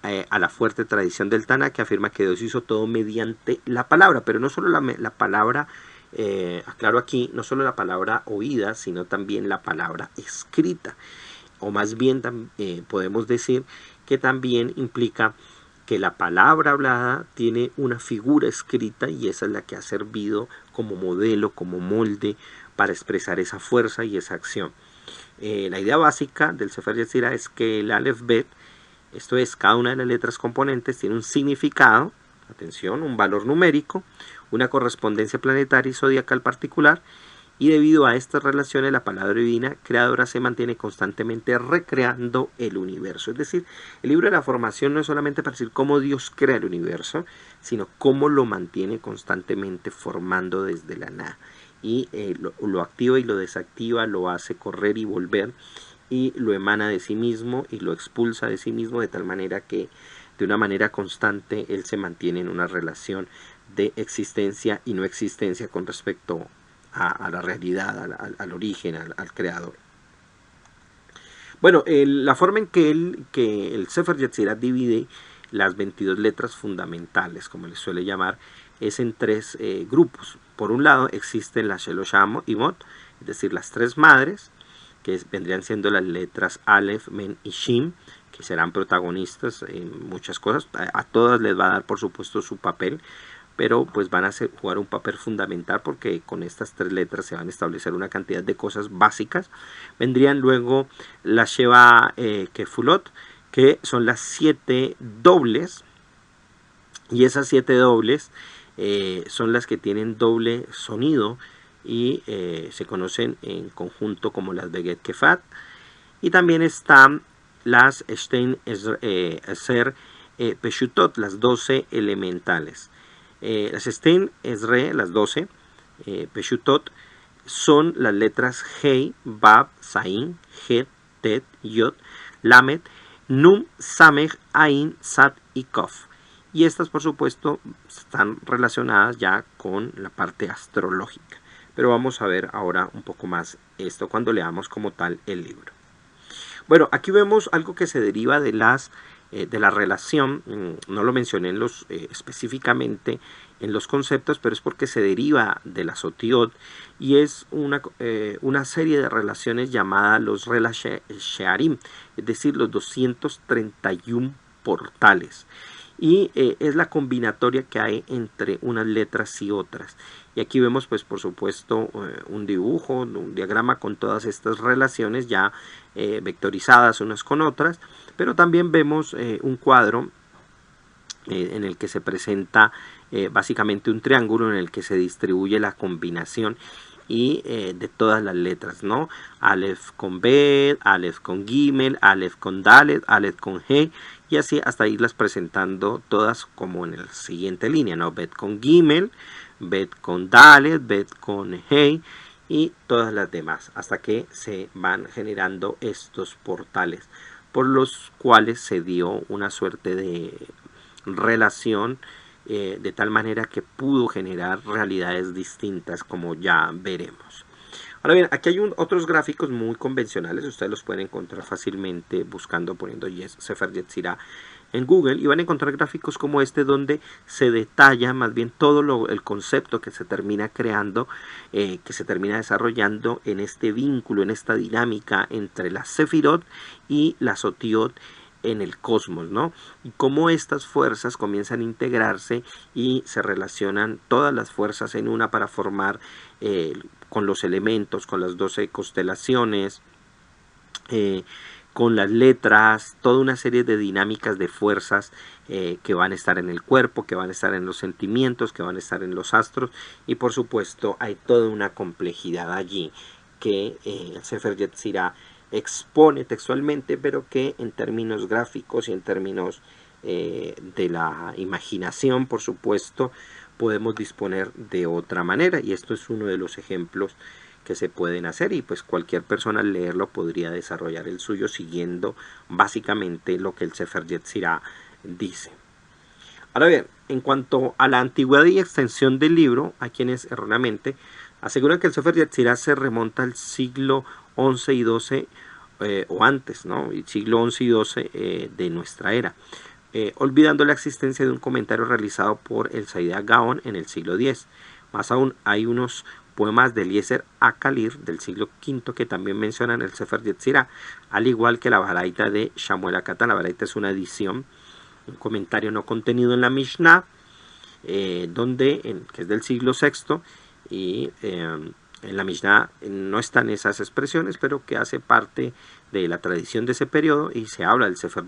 a la fuerte tradición del Tanaj, que afirma que Dios hizo todo mediante la palabra, pero no solo la palabra, aclaro aquí, no solo la palabra oída, sino también la palabra escrita, o más bien podemos decir que también implica que la palabra hablada tiene una figura escrita, y esa es la que ha servido como modelo, como molde para expresar esa fuerza y esa acción. La idea básica del Sefer Yetzirah es que el Aleph Bet, esto es, cada una de las letras componentes tiene un significado, atención, un valor numérico, una correspondencia planetaria y zodiacal particular, y debido a estas relaciones la palabra divina creadora se mantiene constantemente recreando el universo. Es decir, el libro de la formación no es solamente para decir cómo Dios crea el universo, sino cómo lo mantiene constantemente formando desde la nada. Y lo activa y lo desactiva, lo hace correr y volver, y lo emana de sí mismo y lo expulsa de sí mismo, de tal manera que de una manera constante él se mantiene en una relación de existencia y no existencia con respecto a la realidad, al origen, al creador. Bueno, la forma en que el Sefer Yetzirah divide las 22 letras fundamentales, como les suele llamar, es en tres grupos. Por un lado existen las Shelosh Imot, es decir, las tres madres, que vendrían siendo las letras Aleph, Men y Shin, que serán protagonistas en muchas cosas. A todas les va a dar, por supuesto, su papel, pero pues van a jugar un papel fundamental, porque con estas tres letras se van a establecer una cantidad de cosas básicas. Vendrían luego las Sheva Kefulot, que son las 7 dobles, y esas 7 dobles son las que tienen doble sonido y se conocen en conjunto como las Beget Kefat. Y también están las Stein Eser Peshutot, las 12 elementales. Las Stein Esre, las 12 Peshutot, son las letras Hei, Bab, Zain, Het, Tet, Yod, Lamed, Num, Samech, Ain, Sat y Kof. Y estas, por supuesto, están relacionadas ya con la parte astrológica. Pero vamos a ver ahora un poco más esto cuando leamos como tal el libro. Bueno, aquí vemos algo que se deriva de la relación, no lo mencioné específicamente en los conceptos, pero es porque se deriva de las otiot, y es una serie de relaciones llamadas los Rela Shearim, es decir, los 231 portales. y es la combinatoria que hay entre unas letras y otras. Y aquí vemos pues por supuesto un dibujo, un diagrama con todas estas relaciones ya vectorizadas unas con otras, pero también vemos un cuadro en el que se presenta básicamente un triángulo en el que se distribuye la combinación y de todas las letras, ¿no? Aleph con Bet, Aleph con Gimel, Aleph con Dalet, Aleph con He, y así hasta irlas presentando todas como en la siguiente línea, ¿no? Bet con Gimel, Bet con Dalet, Bet con He y todas las demás, hasta que se van generando estos portales por los cuales se dio una suerte de relación de tal manera que pudo generar realidades distintas, como ya veremos. Ahora bien, aquí hay otros gráficos muy convencionales, ustedes los pueden encontrar fácilmente buscando, poniendo Sefer Yetzirah en Google, y van a encontrar gráficos como este donde se detalla más bien todo el concepto que se termina creando, que se termina desarrollando en este vínculo, en esta dinámica entre la Sefirot y la Sotiot en el cosmos, ¿no? Y cómo estas fuerzas comienzan a integrarse y se relacionan todas las fuerzas en una para formar con los elementos, con las 12 constelaciones, con las letras, toda una serie de dinámicas de fuerzas que van a estar en el cuerpo, que van a estar en los sentimientos, que van a estar en los astros, y por supuesto hay toda una complejidad allí que el Sefer Yetzirah expone textualmente, pero que en términos gráficos y en términos de la imaginación, por supuesto, podemos disponer de otra manera, y esto es uno de los ejemplos que se pueden hacer, y pues cualquier persona al leerlo podría desarrollar el suyo siguiendo básicamente lo que el Sefer Yetzirah dice. Ahora bien, en cuanto a la antigüedad y extensión del libro, hay quienes erróneamente aseguran que el Sefer Yetzirah se remonta al siglo XI y XII o antes, ¿no? El siglo XI y XII de nuestra era, olvidando la existencia de un comentario realizado por el Saida Gaon en el siglo X. Más aún, hay unos poemas de Eliezer Akalir del siglo V que también mencionan el Sefer Yetzirah, al igual que la Baraita de Shamuel Akatan. La Baraita es una edición, un comentario no contenido en la Mishnah, que es del siglo VI, y en la Mishnah no están esas expresiones, pero que hace parte de la tradición de ese periodo y se habla del Sefer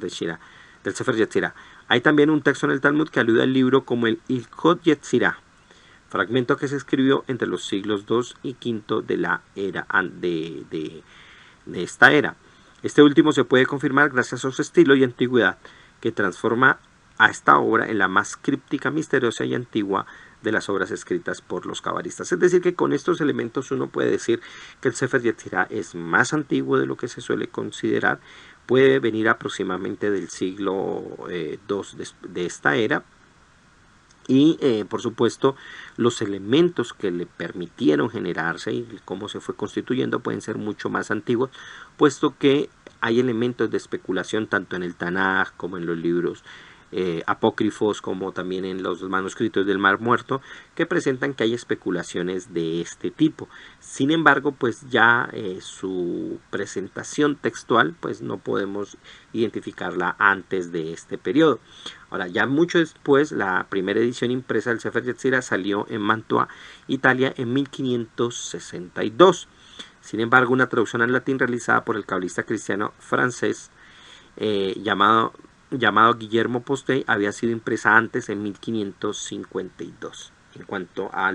Yetzirah. Hay también un texto en el Talmud que alude al libro como el Ilkot Yetzirah, fragmento que se escribió entre los siglos II y V de la era de esta era. Este último se puede confirmar gracias a su estilo y antigüedad, que transforma a esta obra en la más críptica, misteriosa y antigua de las obras escritas por los cabalistas. Es decir, que con estos elementos uno puede decir que el Sefer Yetzirah es más antiguo de lo que se suele considerar, puede venir aproximadamente del siglo II de esta era, y por supuesto los elementos que le permitieron generarse y cómo se fue constituyendo pueden ser mucho más antiguos, puesto que hay elementos de especulación tanto en el Tanaj como en los libros apócrifos, como también en los manuscritos del Mar Muerto, que presentan que hay especulaciones de este tipo. Sin embargo, pues ya su presentación textual, pues no podemos identificarla antes de este periodo. Ahora, ya mucho después, la primera edición impresa del Sefer Yetzirah salió en Mantua, Italia, en 1562. Sin embargo, una traducción al latín realizada por el cabalista cristiano francés llamado Guillermo Postey había sido impresa antes, en 1552, en cuanto a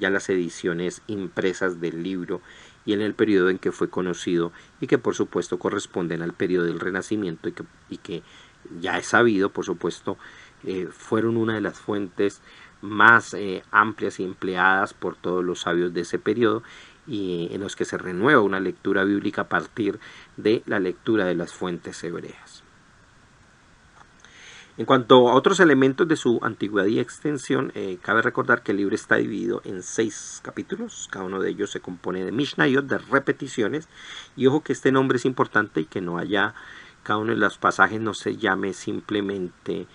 ya las ediciones impresas del libro y en el periodo en que fue conocido, y que por supuesto corresponden al periodo del Renacimiento, y que ya es sabido, por supuesto, fueron una de las fuentes más amplias y empleadas por todos los sabios de ese periodo, y en los que se renueva una lectura bíblica a partir de la lectura de las fuentes hebreas. En cuanto a otros elementos de su antigüedad y extensión, cabe recordar que el libro está dividido en 6 capítulos. Cada uno de ellos se compone de Mishnayot, de repeticiones. Y ojo que este nombre es importante, y que no haya, cada uno de los pasajes no se llame simplemente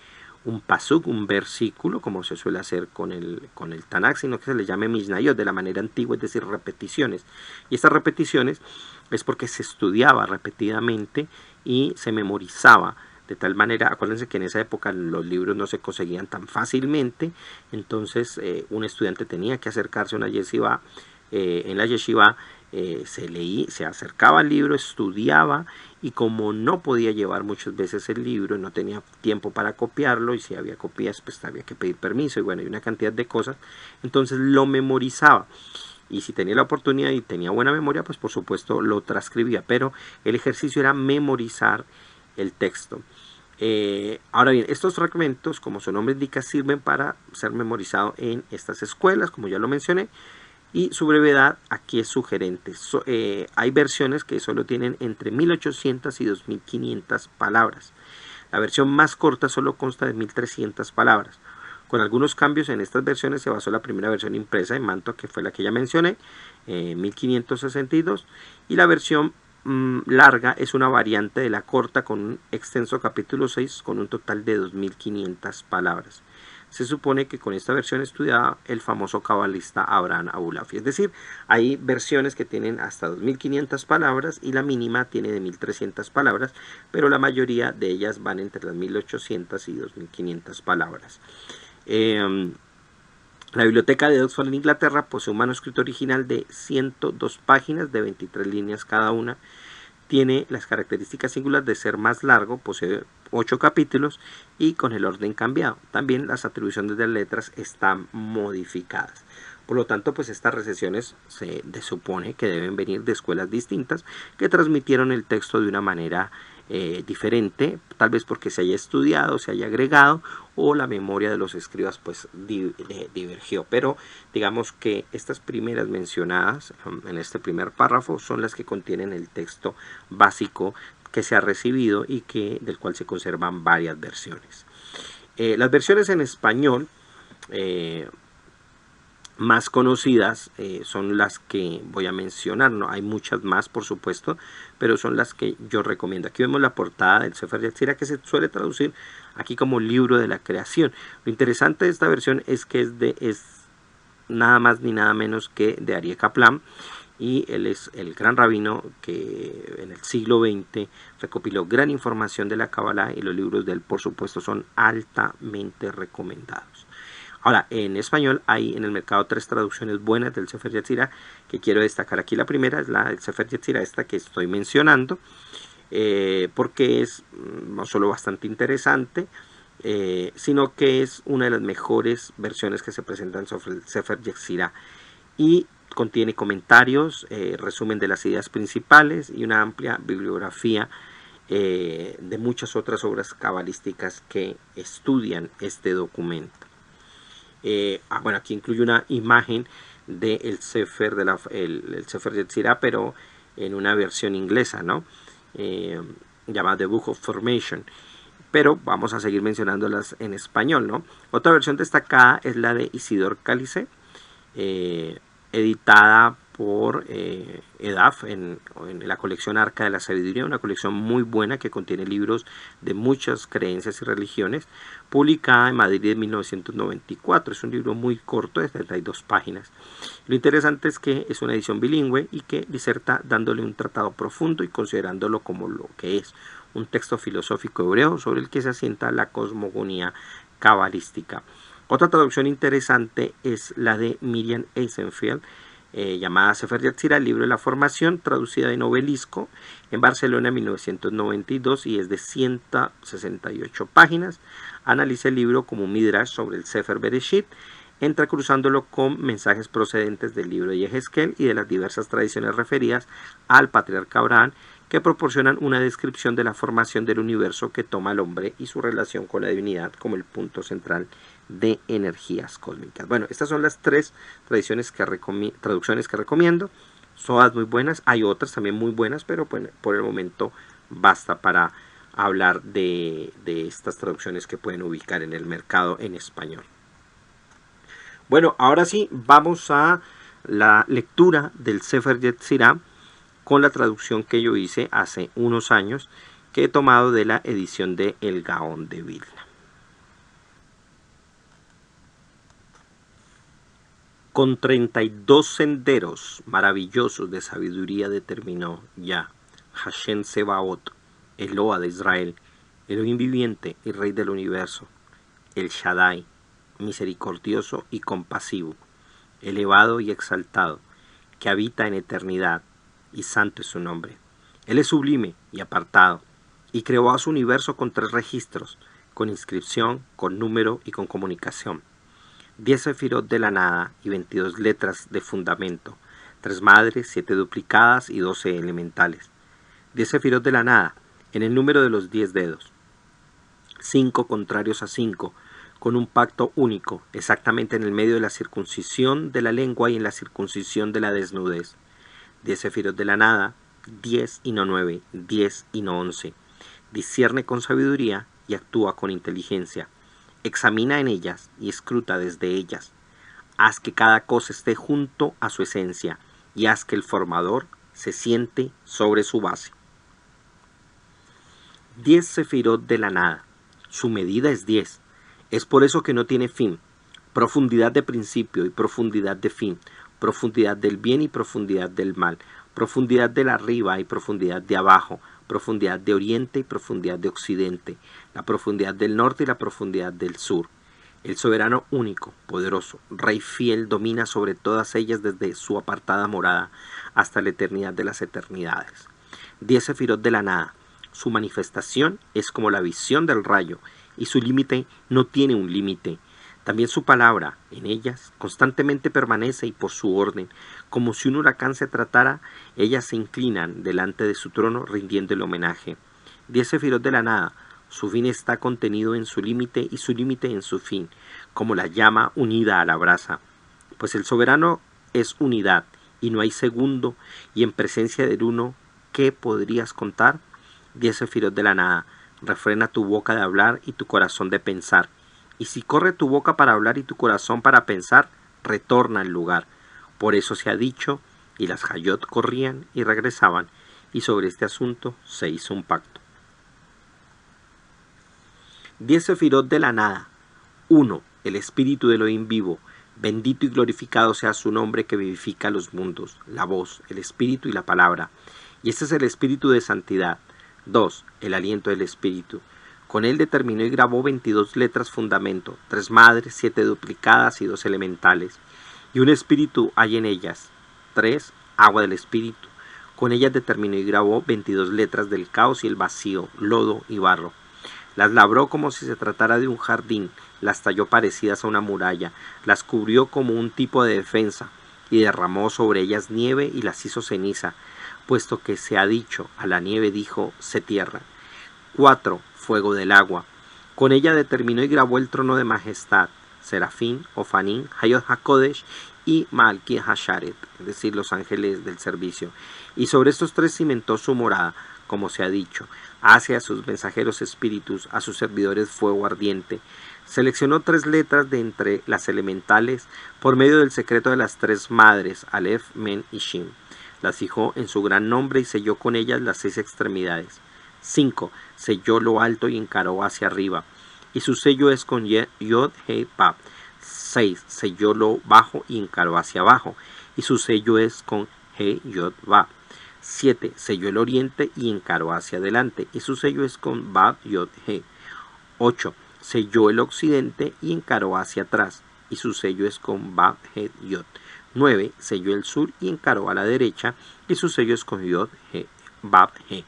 un pasuk, un versículo, como se suele hacer con el Tanakh, sino que se le llame Mishnayot de la manera antigua, es decir, repeticiones. Y estas repeticiones es porque se estudiaba repetidamente y se memorizaba de tal manera, acuérdense que en esa época los libros no se conseguían tan fácilmente, entonces un estudiante tenía que acercarse a una yeshiva, en la yeshiva se acercaba al libro, estudiaba, y como no podía llevar muchas veces el libro, no tenía tiempo para copiarlo, y si había copias pues había que pedir permiso, y bueno, y una cantidad de cosas, entonces lo memorizaba. Y si tenía la oportunidad y tenía buena memoria, pues por supuesto lo transcribía, pero el ejercicio era memorizar el texto. Ahora bien, estos fragmentos, como su nombre indica, sirven para ser memorizados en estas escuelas, como ya lo mencioné, y su brevedad aquí es sugerente. Hay versiones que solo tienen entre 1800 y 2500 palabras. La versión más corta solo consta de 1300 palabras. Con algunos cambios en estas versiones se basó la primera versión impresa en manto, que fue la que ya mencioné, 1562, y la versión larga es una variante de la corta con un extenso capítulo 6 con un total de 2500 palabras. Se supone que con esta versión estudiaba el famoso cabalista Abraham Abulafi. Es decir, hay versiones que tienen hasta 2500 palabras y la mínima tiene de 1300 palabras, pero la mayoría de ellas van entre las 1800 y 2500 palabras. La biblioteca de Oxford en Inglaterra posee un manuscrito original de 102 páginas de 23 líneas cada una. Tiene las características singulares de ser más largo, posee 8 capítulos y con el orden cambiado. También las atribuciones de letras están modificadas. Por lo tanto, pues estas recesiones se supone que deben venir de escuelas distintas que transmitieron el texto de una manera diferente, tal vez porque se haya estudiado, se haya agregado o la memoria de los escribas pues divergió. Pero digamos que estas primeras mencionadas en este primer párrafo son las que contienen el texto básico que se ha recibido y del cual se conservan varias versiones. Las versiones en español más conocidas son las que voy a mencionar. No hay muchas más, por supuesto, pero son las que yo recomiendo. Aquí vemos la portada del Sefer Yetzirah, que se suele traducir aquí como libro de la creación. Lo interesante de esta versión es que es nada más ni nada menos que de Aryeh Kaplan, y él es el gran rabino que en el siglo XX recopiló gran información de la Kabbalah, y los libros de él, por supuesto, son altamente recomendados. Ahora, en español hay en el mercado 3 traducciones buenas del Sefer Yetzirah que quiero destacar aquí. La primera es la del Sefer Yetzirah, esta que estoy mencionando, porque es no solo bastante interesante, sino que es una de las mejores versiones que se presentan sobre el Sefer Yetzirah, y contiene comentarios, resumen de las ideas principales y una amplia bibliografía de muchas otras obras cabalísticas que estudian este documento. Bueno, aquí incluye una imagen del Sefer, el Sefer Yetzirah, pero en una versión inglesa, ¿no? Llamada The Book of Formation. Pero vamos a seguir mencionándolas en español, ¿no? Otra versión destacada es la de Isidor Calice, editada por EDAF en la colección Arca de la Sabiduría, una colección muy buena que contiene libros de muchas creencias y religiones, publicada en Madrid en 1994. Es un libro muy corto, de 32 páginas. Lo interesante es que es una edición bilingüe y que diserta dándole un tratado profundo y considerándolo como lo que es, un texto filosófico hebreo sobre el que se asienta la cosmogonía cabalística. Otra traducción interesante es la de Miriam Eisenfeld, llamada Sefer Yetzirah, el libro de la formación, traducida de Novelisco en Barcelona en 1992, y es de 168 páginas. Analiza el libro como un midrash sobre el Sefer Bereshit, entrecruzándolo con mensajes procedentes del libro de Yehezkel y de las diversas tradiciones referidas al patriarca Abraham, que proporcionan una descripción de la formación del universo que toma al hombre y su relación con la divinidad como el punto central de energías cósmicas. Bueno, estas son las tres traducciones que recomiendo. Son todas muy buenas, hay otras también muy buenas, pero bueno, por el momento basta para hablar de estas traducciones que pueden ubicar en el mercado en español. Bueno, ahora sí, vamos a la lectura del Sefer Yetzirah con la traducción que yo hice hace unos años, que he tomado de la edición de El Gaón de Vilna. Con 32 senderos maravillosos de sabiduría determinó ya Hashem Sebaot, Eloa de Israel, Elohim viviente y Rey del universo, el Shaddai, misericordioso y compasivo, elevado y exaltado, que habita en eternidad, y santo es su nombre. Él es sublime y apartado, y creó a su universo con 3 registros, con inscripción, con número y con comunicación. 10 sefirot de la nada y 22 letras de fundamento, 3 madres, 7 duplicadas y 12 elementales. 10 sefirot de la nada, en el número de los 10 dedos. 5 contrarios a 5, con un pacto único, exactamente en el medio de la circuncisión de la lengua y en la circuncisión de la desnudez. 10 sefirot de la nada, 10 y no 9, 10 y no 11. Discierne con sabiduría y actúa con inteligencia. Examina en ellas y escruta desde ellas. Haz que cada cosa esté junto a su esencia y haz que el formador se siente sobre su base. 10 sefirot de la nada. Su medida es 10. Es por eso que no tiene fin. Profundidad de principio y profundidad de fin. Profundidad del bien y profundidad del mal. Profundidad del arriba y profundidad de abajo. Profundidad de oriente y profundidad de occidente. La profundidad del norte y la profundidad del sur. El soberano único, poderoso, Rey fiel, domina sobre todas ellas desde su apartada morada hasta la eternidad de las eternidades. 10 sefirot de la nada. Su manifestación es como la visión del rayo, y su límite no tiene un límite. También su palabra, en ellas, constantemente permanece y por su orden, como si un huracán se tratara, ellas se inclinan delante de su trono rindiéndole homenaje. 10 sefirot de la nada. Su fin está contenido en su límite y su límite en su fin, como la llama unida a la brasa. Pues el soberano es unidad, y no hay segundo, y en presencia del uno, ¿qué podrías contar? 10 sefirot de la nada. Refrena tu boca de hablar y tu corazón de pensar. Y si corre tu boca para hablar y tu corazón para pensar, retorna al lugar. Por eso se ha dicho, y las Hayot corrían y regresaban, y sobre este asunto se hizo un pacto. 10 sefirot de la nada. 1. El espíritu de Elohim vivo. Bendito y glorificado sea su nombre que vivifica los mundos, la voz, el espíritu y la palabra. Y este es el espíritu de santidad. 2. El aliento del espíritu. Con él determinó y grabó 22 letras fundamento, 3 madres, 7 duplicadas y 2 elementales. Y un espíritu hay en ellas. 3. Agua del espíritu. Con ellas determinó y grabó 22 letras del caos y el vacío, lodo y barro. Las labró como si se tratara de un jardín, las talló parecidas a una muralla, las cubrió como un tipo de defensa, y derramó sobre ellas nieve y las hizo ceniza, puesto que se ha dicho, a la nieve dijo, se tierra. 4. Fuego del agua. Con ella determinó y grabó el trono de majestad, Serafín, Ofanín, Hayot HaKodesh y Malki Hasharet, es decir, los ángeles del servicio. Y sobre estos 3 cimentó su morada, como se ha dicho, hace a sus mensajeros espíritus, a sus servidores fuego ardiente. Seleccionó 3 letras de entre las elementales por medio del secreto de las 3 madres, Aleph, Men y Shin. Las fijó en su gran nombre y selló con ellas las 6 extremidades. 5. Selló lo alto y encaró hacia arriba, y su sello es con Yod, He, Pab. 6. Selló lo bajo y encaró hacia abajo, y su sello es con He, Yod, Bab. 7. Selló el oriente y encaró hacia adelante, y su sello es con Bab, Yod, He. 8. Selló el occidente y encaró hacia atrás, y su sello es con Bab, He, Yod. 9. Selló el sur y encaró a la derecha, y su sello es con Yod, He, Bab, He.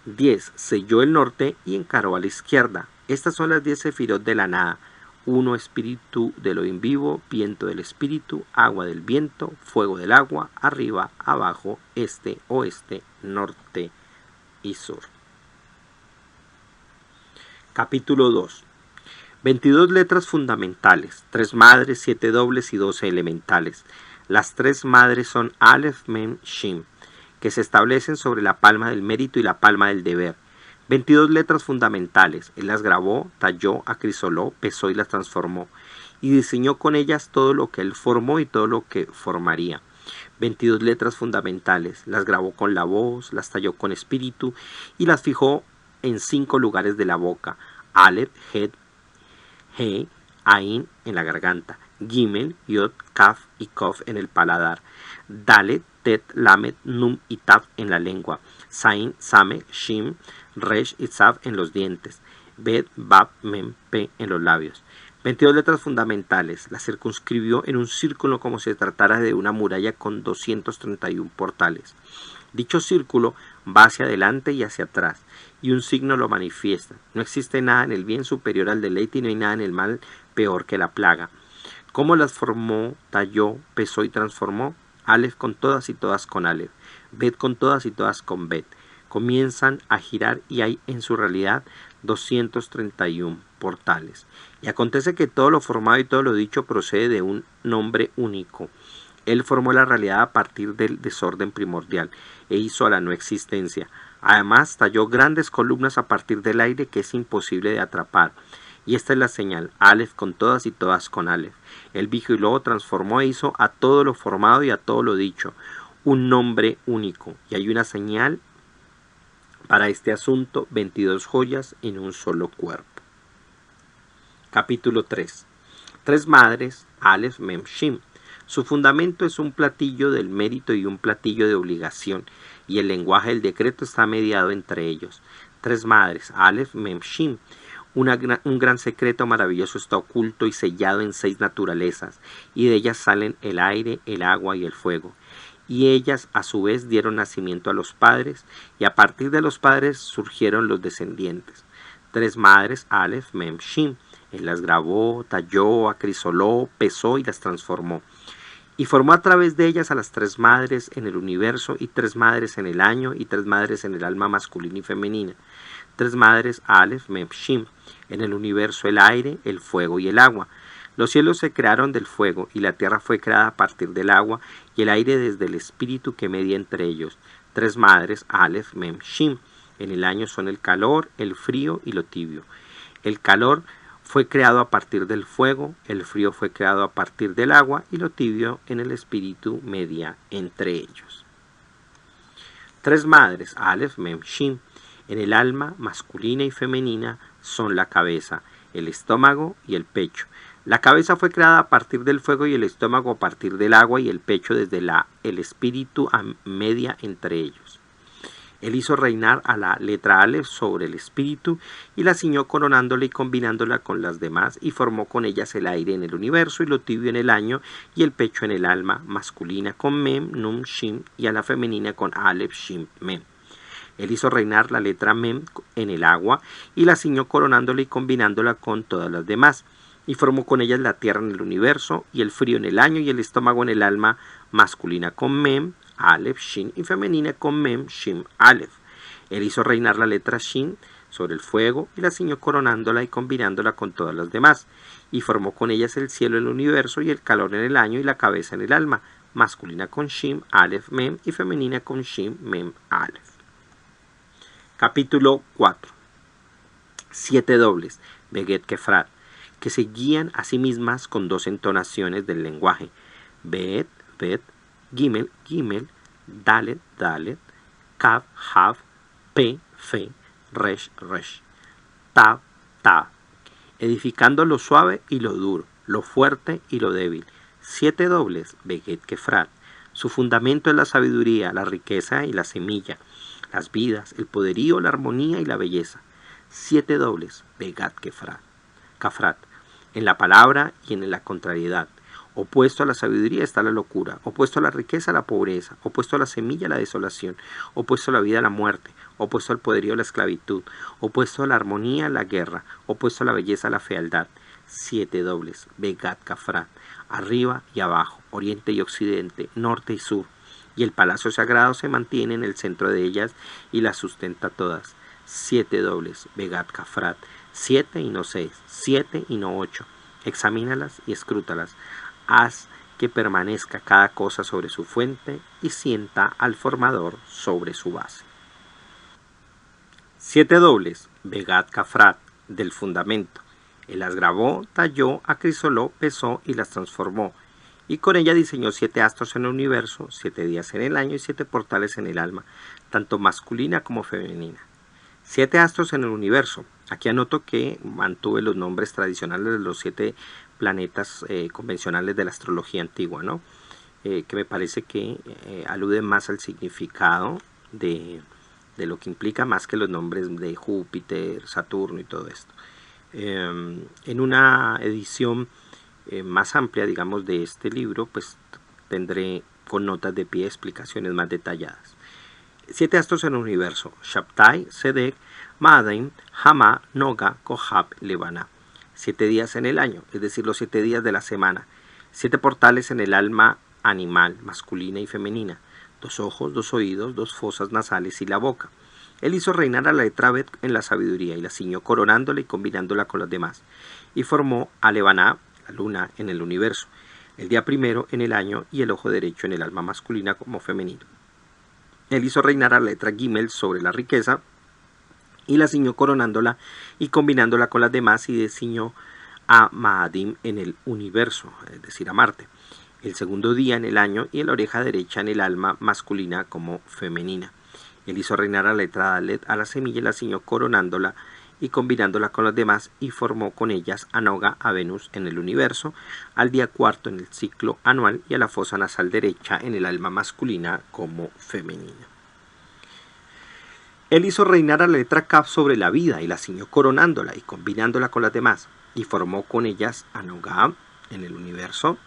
10. Selló el norte y encaró a la izquierda. Estas son las 10 sefirot de la nada. 1. Espíritu de lo en vivo, viento del espíritu, agua del viento, fuego del agua, arriba, abajo, este, oeste, norte y sur. Capítulo 2. 22 letras fundamentales, 3 madres, 7 dobles y 12 elementales. Las 3 madres son Aleph, Mem, Shin, que se establecen sobre la palma del mérito y la palma del deber. 22 letras fundamentales. Él las grabó, talló, acrisoló, pesó y las transformó, y diseñó con ellas todo lo que él formó y todo lo que formaría. 22 letras fundamentales. Las grabó con la voz, las talló con espíritu y las fijó en 5 lugares de la boca: Aleph, Het, He, Ain en la garganta, Gimel, Yod, Kaf y Kof en el paladar, Dalet, Tet, Lamed, Nun y Tav en la lengua, Zain, Same, Shin, Resh y Tzav en los dientes, Bet, Bab, Mem, Pe en los labios. 22 letras fundamentales. Las circunscribió en un círculo como si se tratara de una muralla con 231 portales. Dicho círculo va hacia adelante y hacia atrás, y un signo lo manifiesta. No existe nada en el bien superior al deleite y no hay nada en el mal peor que la plaga. ¿Cómo las formó, talló, pesó y transformó? Aleph con todas y todas con Aleph, Bet con todas y todas con Bet. Comienzan a girar y hay en su realidad 231 portales. Y acontece que todo lo formado y todo lo dicho procede de un nombre único. Él formó la realidad a partir del desorden primordial e hizo a la no existencia. Además, talló grandes columnas a partir del aire que es imposible de atrapar. Y esta es la señal, Aleph con todas y todas con Aleph. Él vigiló, lo transformó e hizo a todo lo formado y a todo lo dicho. Un nombre único. Y hay una señal para este asunto, 22 joyas en un solo cuerpo. Capítulo 3. Tres madres, Aleph, Mem, Shin. Su fundamento es un platillo del mérito y un platillo de obligación, y el lenguaje del decreto está mediado entre ellos. Tres madres, Aleph, Mem, Shin. Un gran secreto maravilloso está oculto y sellado en 6 naturalezas, y de ellas salen el aire, el agua y el fuego. Y ellas a su vez dieron nacimiento a los padres, y a partir de los padres surgieron los descendientes. Tres madres, Aleph, Mem, Shin. Él las grabó, talló, acrisoló, pesó y las transformó. Y formó a través de ellas a las tres madres en el universo, y tres madres en el año, y tres madres en el alma masculina y femenina. Tres madres, Aleph, Mem, Shin. En el universo el aire, el fuego y el agua. Los cielos se crearon del fuego, y la tierra fue creada a partir del agua, y el aire desde el espíritu que media entre ellos. Tres madres, Aleph, Mem, Shin. En el año son el calor, el frío y lo tibio. El calor fue creado a partir del fuego, el frío fue creado a partir del agua, y lo tibio en el espíritu media entre ellos. Tres madres, Aleph, Mem, Shin. En el alma masculina y femenina son la cabeza, el estómago y el pecho. La cabeza fue creada a partir del fuego y el estómago a partir del agua y el pecho desde el espíritu a media entre ellos. Él hizo reinar a la letra Aleph sobre el espíritu y la ciñó coronándola y combinándola con las demás y formó con ellas el aire en el universo y lo tibio en el año y el pecho en el alma masculina con Mem, Nun, Shin y a la femenina con Aleph, Shin, Mem. Él hizo reinar la letra Mem en el agua y la ciñó coronándola y combinándola con todas las demás. Y formó con ellas la tierra en el universo y el frío en el año y el estómago en el alma masculina con Mem, Aleph, Shin y femenina con Mem, Shin, Aleph. Él hizo reinar la letra Shin sobre el fuego y la ciñó coronándola y combinándola con todas las demás. Y formó con ellas el cielo en el universo y el calor en el año y la cabeza en el alma, masculina con Shin, Aleph, Mem y femenina con Shin, Mem, Aleph. Capítulo 4. 7 dobles, Beget Kefrat, que se guían a sí mismas con 2 entonaciones del lenguaje, Bet, Bet, Gimel, Gimel, Dalet, Dalet, Kav, Hav, Pe, Fe, Resh, Resh, Tav, Tav, edificando lo suave y lo duro, lo fuerte y lo débil. 7 dobles, Beget Kefrat. Su fundamento es la sabiduría, la riqueza y la semilla, las vidas, el poderío, la armonía y la belleza. 7 dobles, Begat Kafrat. En la palabra y en la contrariedad. Opuesto a la sabiduría está la locura, opuesto a la riqueza la pobreza, opuesto a la semilla la desolación, opuesto a la vida la muerte, opuesto al poderío la esclavitud, opuesto a la armonía la guerra, opuesto a la belleza la fealdad. 7 dobles, Begat Kafrat, arriba y abajo, oriente y occidente, norte y sur. Y el palacio sagrado se mantiene en el centro de ellas y las sustenta todas. 7 dobles, Begat Kafrat, 7 y no 6, 7 y no 8. Examínalas y escrútalas. Haz que permanezca cada cosa sobre su fuente y sienta al formador sobre su base. 7 dobles, Begat Kafrat, del fundamento. Él las grabó, talló, acrisoló, pesó y las transformó. Y con ella diseñó 7 astros en el universo, 7 días en el año y 7 portales en el alma, tanto masculina como femenina. 7 astros en el universo. Aquí anoto que mantuve los nombres tradicionales de los 7 planetas convencionales de la astrología antigua, ¿no? que me parece que alude más al significado de lo que implica, más que los nombres de Júpiter, Saturno y todo esto. En una edición más amplia, digamos, de este libro, pues tendré con notas de pie explicaciones más detalladas. 7 astros en el universo: Shabtai, Sedek, Ma'adim, Hama, Noga, Kohab, Levana. 7 días en el año, es decir, los 7 días de la semana. 7 portales en el alma animal, masculina y femenina. 2 ojos, 2 oídos, 2 fosas nasales y la boca. Él hizo reinar a la letra Bet en la sabiduría y la ciñó coronándola y combinándola con las demás. Y formó a Levaná, la luna, en el universo, el día primero en el año y el ojo derecho en el alma masculina como femenino. Él hizo reinar a la letra Gimel sobre la riqueza y la ciñó coronándola y combinándola con las demás, y desciñó a Ma'adim en el universo, es decir, a Marte, el segundo día en el año y la oreja derecha en el alma masculina como femenina. Él hizo reinar a la letra Dalet a la semilla y la ciñó coronándola y combinándola con las demás, y formó con ellas a Noga, a Venus en el universo, al día cuarto en el ciclo anual y a la fosa nasal derecha en el alma masculina como femenina. Él hizo reinar a la letra Kaf sobre la vida y la ciñó coronándola y combinándola con las demás, y formó con ellas a Noga en el universo,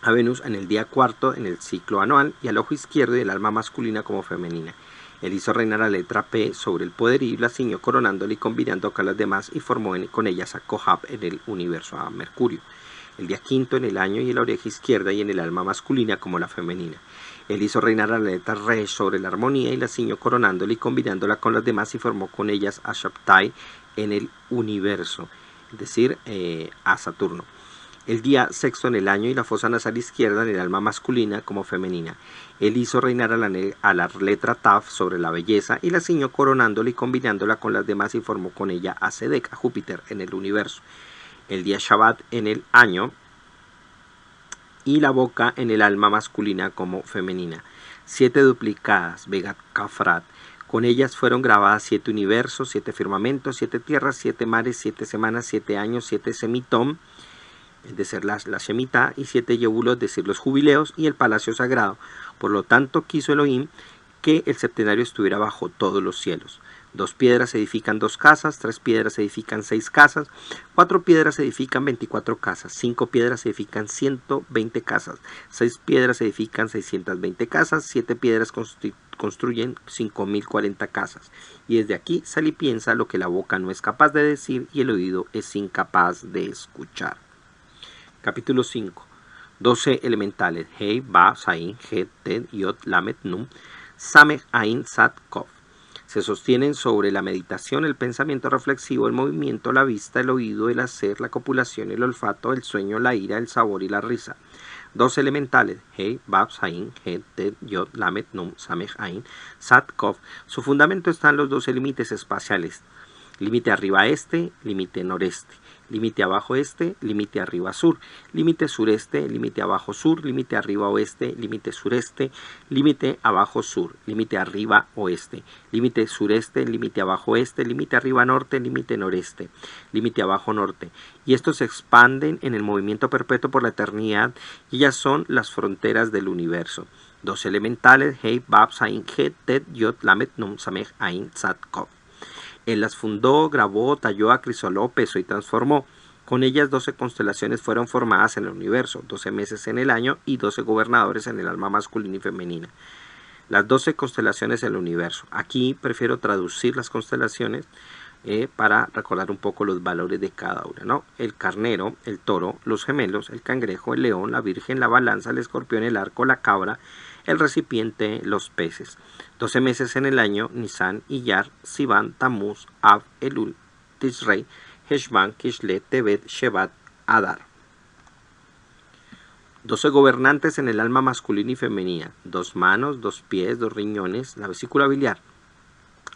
a Venus en el día cuarto en el ciclo anual y al ojo izquierdo y el alma masculina como femenina. Él hizo reinar la letra P sobre el poderío y la ciñó coronándola y combinando con las demás, y formó con ellas a Kohab en el universo, a Mercurio, el día quinto en el año y en la oreja izquierda y en el alma masculina como la femenina. Él hizo reinar la letra Resh sobre la armonía y la ciñó coronándola y combinándola con las demás, y formó con ellas a Shabtai en el universo, es decir, a Saturno, el día sexto en el año y la fosa nasal izquierda en el alma masculina como femenina. Él hizo reinar a la letra Taf sobre la belleza y la ciñó coronándola y combinándola con las demás, y formó con ella a Sedek, a Júpiter en el universo, el día Shabbat en el año y la boca en el alma masculina como femenina. 7 duplicadas, Vegat Kafrat. Con ellas fueron grabadas 7 universos, 7 firmamentos, 7 tierras, 7 mares, 7 semanas, 7 años, 7 semitom, es decir, la Shemitah, y 7 yebulos, es decir, los jubileos, y el palacio sagrado. Por lo tanto, quiso Elohim que el septenario estuviera bajo todos los cielos. 2 piedras edifican 2 casas, 3 piedras edifican 6 casas, 4 piedras edifican 24 casas, 5 piedras edifican 120 casas, 6 piedras edifican 620 casas, 7 piedras construyen 5040 casas. Y desde aquí sale y piensa lo que la boca no es capaz de decir y el oído es incapaz de escuchar. Capítulo 5. 12 elementales: Hei, Ba, Sain, Het, Ted, Yod, Lamet, Num, Samech, Ain, Sat, Kof. Se sostienen sobre la meditación, el pensamiento reflexivo, el movimiento, la vista, el oído, el hacer, la copulación, el olfato, el sueño, la ira, el sabor y la risa. 12 elementales: Hei, Bab, Sain, Het, Ted, Yod, Lamet, Num, Samech, Ain, Sat, Kof. Su fundamento están los 12 límites espaciales: límite arriba este, límite noreste, límite abajo este, límite arriba sur, límite sureste, límite abajo sur, límite arriba oeste, límite sureste, límite abajo sur, límite arriba oeste, límite sureste, límite abajo este, límite arriba norte, límite noreste, límite abajo norte. Y estos se expanden en el movimiento perpetuo por la eternidad, y ellas son las fronteras del universo. 12 elementales: Hei, Bab, Sain, Het, Tet, Yod, Lamet, Num, Samech, Ain, Sat, Kof. Él las fundó, grabó, talló, acrisoló, pesó y transformó. Con ellas 12 constelaciones fueron formadas en el universo, 12 meses en el año y 12 gobernadores en el alma masculina y femenina. Las 12 constelaciones del universo. Aquí prefiero traducir las constelaciones para recordar un poco los valores de cada una, ¿no? El carnero, el toro, los gemelos, el cangrejo, el león, la virgen, la balanza, el escorpión, el arco, la cabra, el recipiente, los peces. 12 meses en el año: Nisan, Iyar, Sivan, Tamuz, Av, Elul, Tishrei, Heshvan, Kishlet, Tebet, Shevat, Adar. 12 gobernantes en el alma masculina y femenina: 2 manos, 2 pies, 2 riñones, la vesícula biliar,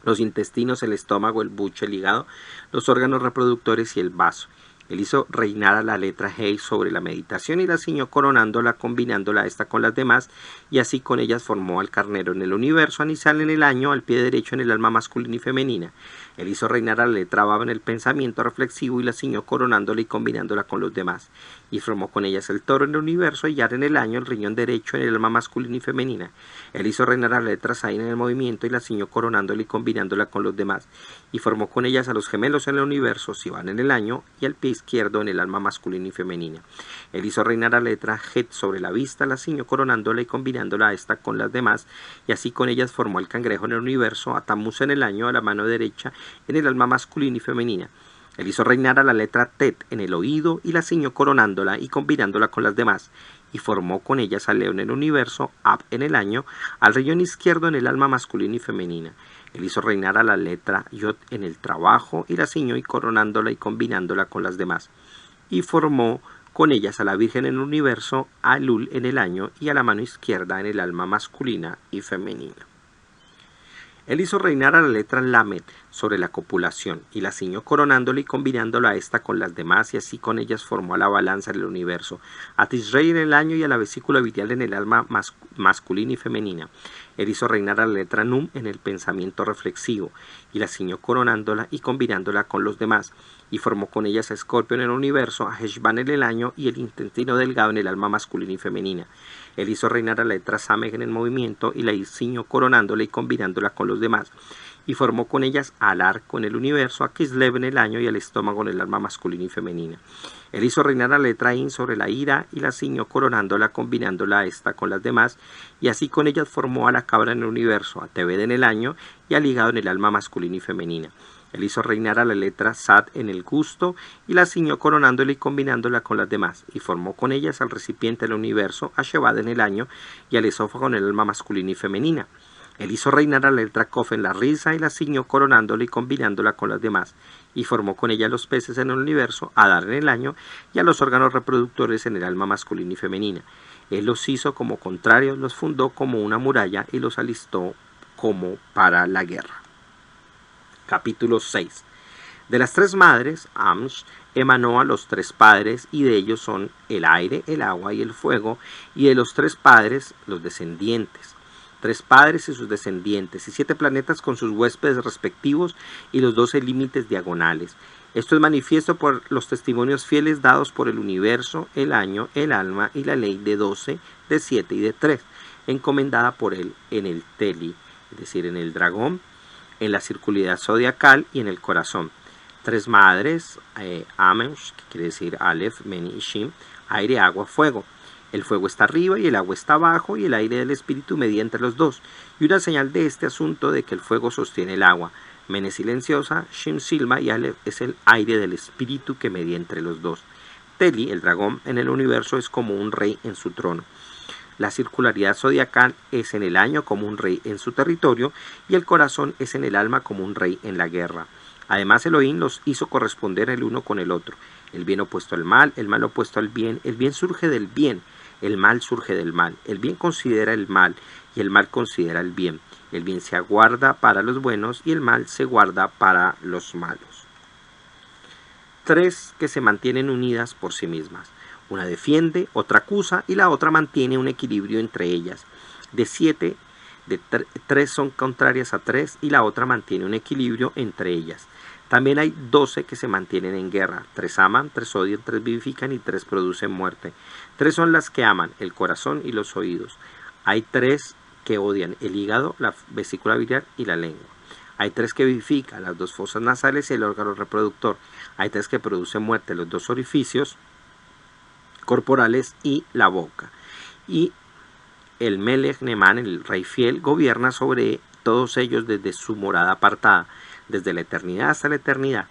los intestinos, el estómago, el buche, el hígado, los órganos reproductores y el vaso. Él hizo reinar a la letra Hei sobre la meditación y la ciñó coronándola, combinándola esta con las demás, y así con ellas formó al carnero en el universo, Anisal en el año, al pie derecho en el alma masculina y femenina. Él hizo reinar a la letra Bab en el pensamiento reflexivo y la ciñó coronándola y combinándola con los demás, y formó con ellas el toro en el universo, y Yar en el año, el riñón derecho en el alma masculina y femenina. Él hizo reinar a la letra Zain en el movimiento y la ciñó coronándola y combinándola con los demás, y formó con ellas a los gemelos en el universo, Sivan en el año, y al pie izquierdo en el alma masculina y femenina. Él hizo reinar a la letra Het sobre la vista, la ciñó coronándola y combinándola a esta con las demás, y así con ellas formó al cangrejo en el universo, a Tammuz en el año, a la mano derecha en el alma masculina y femenina. Él hizo reinar a la letra Tet en el oído y la ciñó coronándola y combinándola con las demás, y formó con ellas al león en el universo, Ab en el año, al riñón izquierdo en el alma masculina y femenina. Él hizo reinar a la letra Yod en el trabajo y la ciñó y coronándola y combinándola con las demás, y formó con ellas a la Virgen en el universo, a Lul en el año y a la mano izquierda en el alma masculina y femenina. Él hizo reinar a la letra Lamed sobre la copulación y la ciñó coronándola y combinándola a esta con las demás, y así con ellas formó a la balanza del universo, a Tisrei en el año y a la vesícula biliar en el alma masculina y femenina. Él hizo reinar a la letra Num en el pensamiento reflexivo y la ciñó coronándola y combinándola con los demás, y formó con ellas a Escorpio en el universo, a Heshvan en el año y el intestino delgado en el alma masculina y femenina. Él hizo reinar a la letra Samej en el movimiento y la ciñó coronándola y combinándola con los demás, y formó con ellas al arco en el universo, a Kislev en el año y al estómago en el alma masculina y femenina. Él hizo reinar a la letra In sobre la ira y la ciñó coronándola, combinándola a esta con las demás, y así con ellas formó a la cabra en el universo, a Tebed en el año y al hígado en el alma masculina y femenina. Él hizo reinar a la letra Sad en el gusto y la ciñó coronándola y combinándola con las demás, y formó con ellas al recipiente del universo, a Shevad en el año y al esófago en el alma masculina y femenina. Él hizo reinar a la letra Kof en la risa y la ciñó coronándola y combinándola con las demás, y formó con ella los peces en el universo, a Dar en el año y a los órganos reproductores en el alma masculina y femenina. Él los hizo como contrarios, los fundó como una muralla y los alistó como para la guerra. Capítulo 6. De las tres madres, Amsh emanó a los tres padres, y de ellos son el aire, el agua y el fuego, y de los tres padres, los descendientes. Tres padres y sus descendientes, y 7 planetas con sus huéspedes respectivos, y los 12 límites diagonales. Esto es manifiesto por los testimonios fieles dados por el universo, el año, el alma y la ley de 12, de 7 y de 3, encomendada por él en el Teli, es decir, en el dragón, en la circularidad zodiacal y en el corazón. Tres madres, Amesh, que quiere decir Aleph, Meni y Shim, aire, agua, fuego. El fuego está arriba y el agua está abajo, y el aire del espíritu media entre los dos. Y una señal de este asunto de que el fuego sostiene el agua. Men es silenciosa, Shim silba, y Aleph es el aire del espíritu que media entre los dos. Teli, el dragón, en el universo es como un rey en su trono. La circularidad zodiacal es en el año como un rey en su territorio, y el corazón es en el alma como un rey en la guerra. Además, Elohim los hizo corresponder el uno con el otro. El bien opuesto al mal, el mal opuesto al bien. El bien surge del bien, el mal surge del mal. El bien considera el mal y el mal considera el bien. El bien se aguarda para los buenos y el mal se guarda para los malos. Tres que se mantienen unidas por sí mismas. Una defiende, otra acusa y la otra mantiene un equilibrio entre ellas. De 7, tres son contrarias a 3 y la otra mantiene un equilibrio entre ellas. También hay 12 que se mantienen en guerra. 3 aman, 3 odian, 3 vivifican y 3 producen muerte. 3 son las que aman, el corazón y los oídos. Hay 3 que odian, el hígado, la vesícula biliar y la lengua. Hay 3 que vivifican, las 2 fosas nasales y el órgano reproductor. Hay 3 que producen muerte, los 2 orificios corporales y la boca. Y el Melech Neman, el rey fiel, gobierna sobre todos ellos desde su morada apartada, desde la eternidad hasta la eternidad.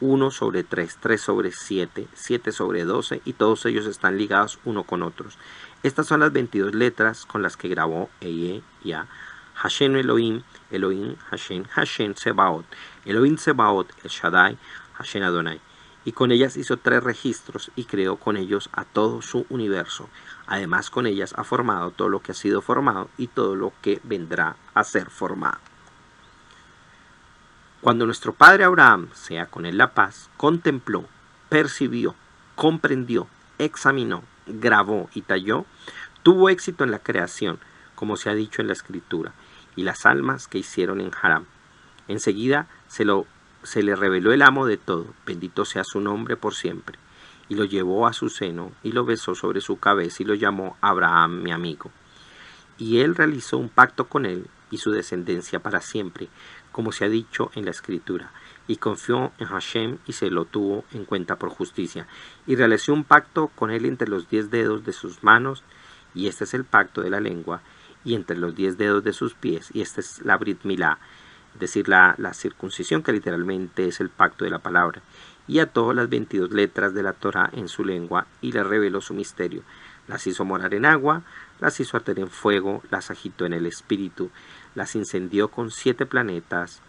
1 sobre 3, 3 sobre 7, 7 sobre 12, y todos ellos están ligados uno con otros. Estas son las 22 letras con las que grabó Eye, Ya, Hashem Elohim, Elohim, Hashem, Hashem Sebaot, Elohim Sebaot, El Shaddai, Hashem Adonai. Y con ellas hizo 3 registros y creó con ellos a todo su universo. Además, con ellas ha formado todo lo que ha sido formado y todo lo que vendrá a ser formado. Cuando nuestro padre Abraham, sea con él la paz, contempló percibió, comprendió, examinó, grabó y talló, tuvo éxito en la creación, como se ha dicho en la escritura, y las almas que hicieron en Haram. Enseguida se le reveló el amo de todo, bendito sea su nombre por siempre, y lo llevó a su seno, y lo besó sobre su cabeza, y lo llamó Abraham, mi amigo. Y él realizó un pacto con él y su descendencia para siempre, como se ha dicho en la escritura, y confió en Hashem y se lo tuvo en cuenta por justicia, y realizó un pacto con él entre los 10 dedos de sus manos, y este es el pacto de la lengua, y entre los 10 dedos de sus pies, y esta es la Brit Milá, es decir, la circuncisión, que literalmente es el pacto de la palabra, y ató las 22 letras de la Torá en su lengua, y le reveló su misterio. Las hizo morar en agua, las hizo arder en fuego, las agitó en el espíritu, las incendió con 7 planetas,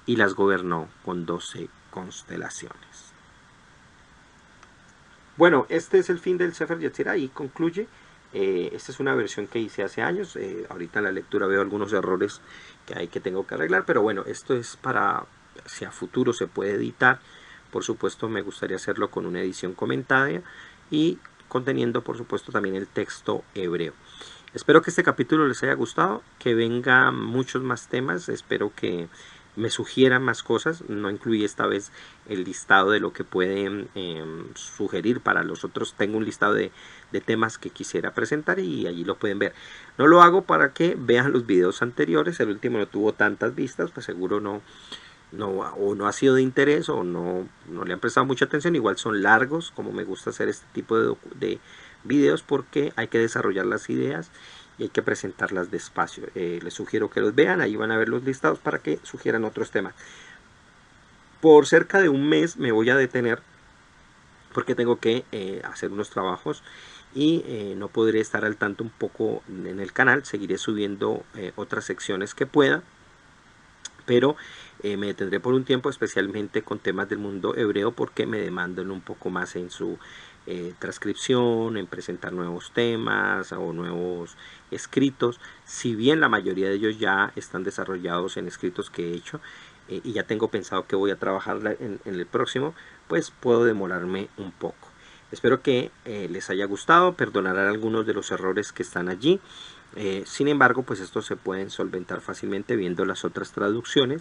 y las gobernó con 12 constelaciones. Bueno, este es el fin del Sefer Yetzirah y concluye. Esta es una versión que hice hace años. Ahorita en la lectura veo algunos errores que tengo que arreglar, pero bueno, esto es para, si a futuro se puede editar. Por supuesto, me gustaría hacerlo con una edición comentada y conteniendo, por supuesto, también el texto hebreo. Espero que este capítulo les haya gustado, que vengan muchos más temas. Espero que me sugieran más cosas. No incluí esta vez el listado de lo que pueden sugerir para los otros. Tengo un listado de temas que quisiera presentar y allí lo pueden ver. No lo hago para que vean los videos anteriores. El último no tuvo tantas vistas, pues seguro o no ha sido de interés o no le han prestado mucha atención. Igual son largos, como me gusta hacer este tipo de videos, porque hay que desarrollar las ideas y hay que presentarlas despacio. Les sugiero que los vean, ahí van a ver los listados para que sugieran otros temas. Por cerca de un mes me voy a detener porque tengo que hacer unos trabajos y no podré estar al tanto un poco en el canal. Seguiré subiendo otras secciones que pueda, pero me detendré por un tiempo, especialmente con temas del mundo hebreo, porque me demandan un poco más en su transcripción, en presentar nuevos temas o nuevos escritos. Si bien la mayoría de ellos ya están desarrollados en escritos que he hecho y ya tengo pensado que voy a trabajar en el próximo, pues puedo demorarme un poco. Espero que les haya gustado, perdonarán algunos de los errores que están allí. Sin embargo, pues estos se pueden solventar fácilmente viendo las otras traducciones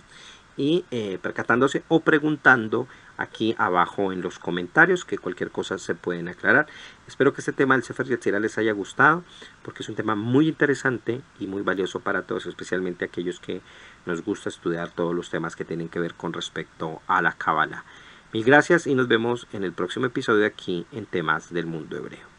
y percatándose o preguntando aquí abajo en los comentarios, que cualquier cosa se pueden aclarar. Espero que este tema del Sefer Yetzirah les haya gustado, porque es un tema muy interesante y muy valioso para todos, especialmente aquellos que nos gusta estudiar todos los temas que tienen que ver con respecto a la Kabbalah. Mil gracias y nos vemos en el próximo episodio aquí en Temas del Mundo Hebreo.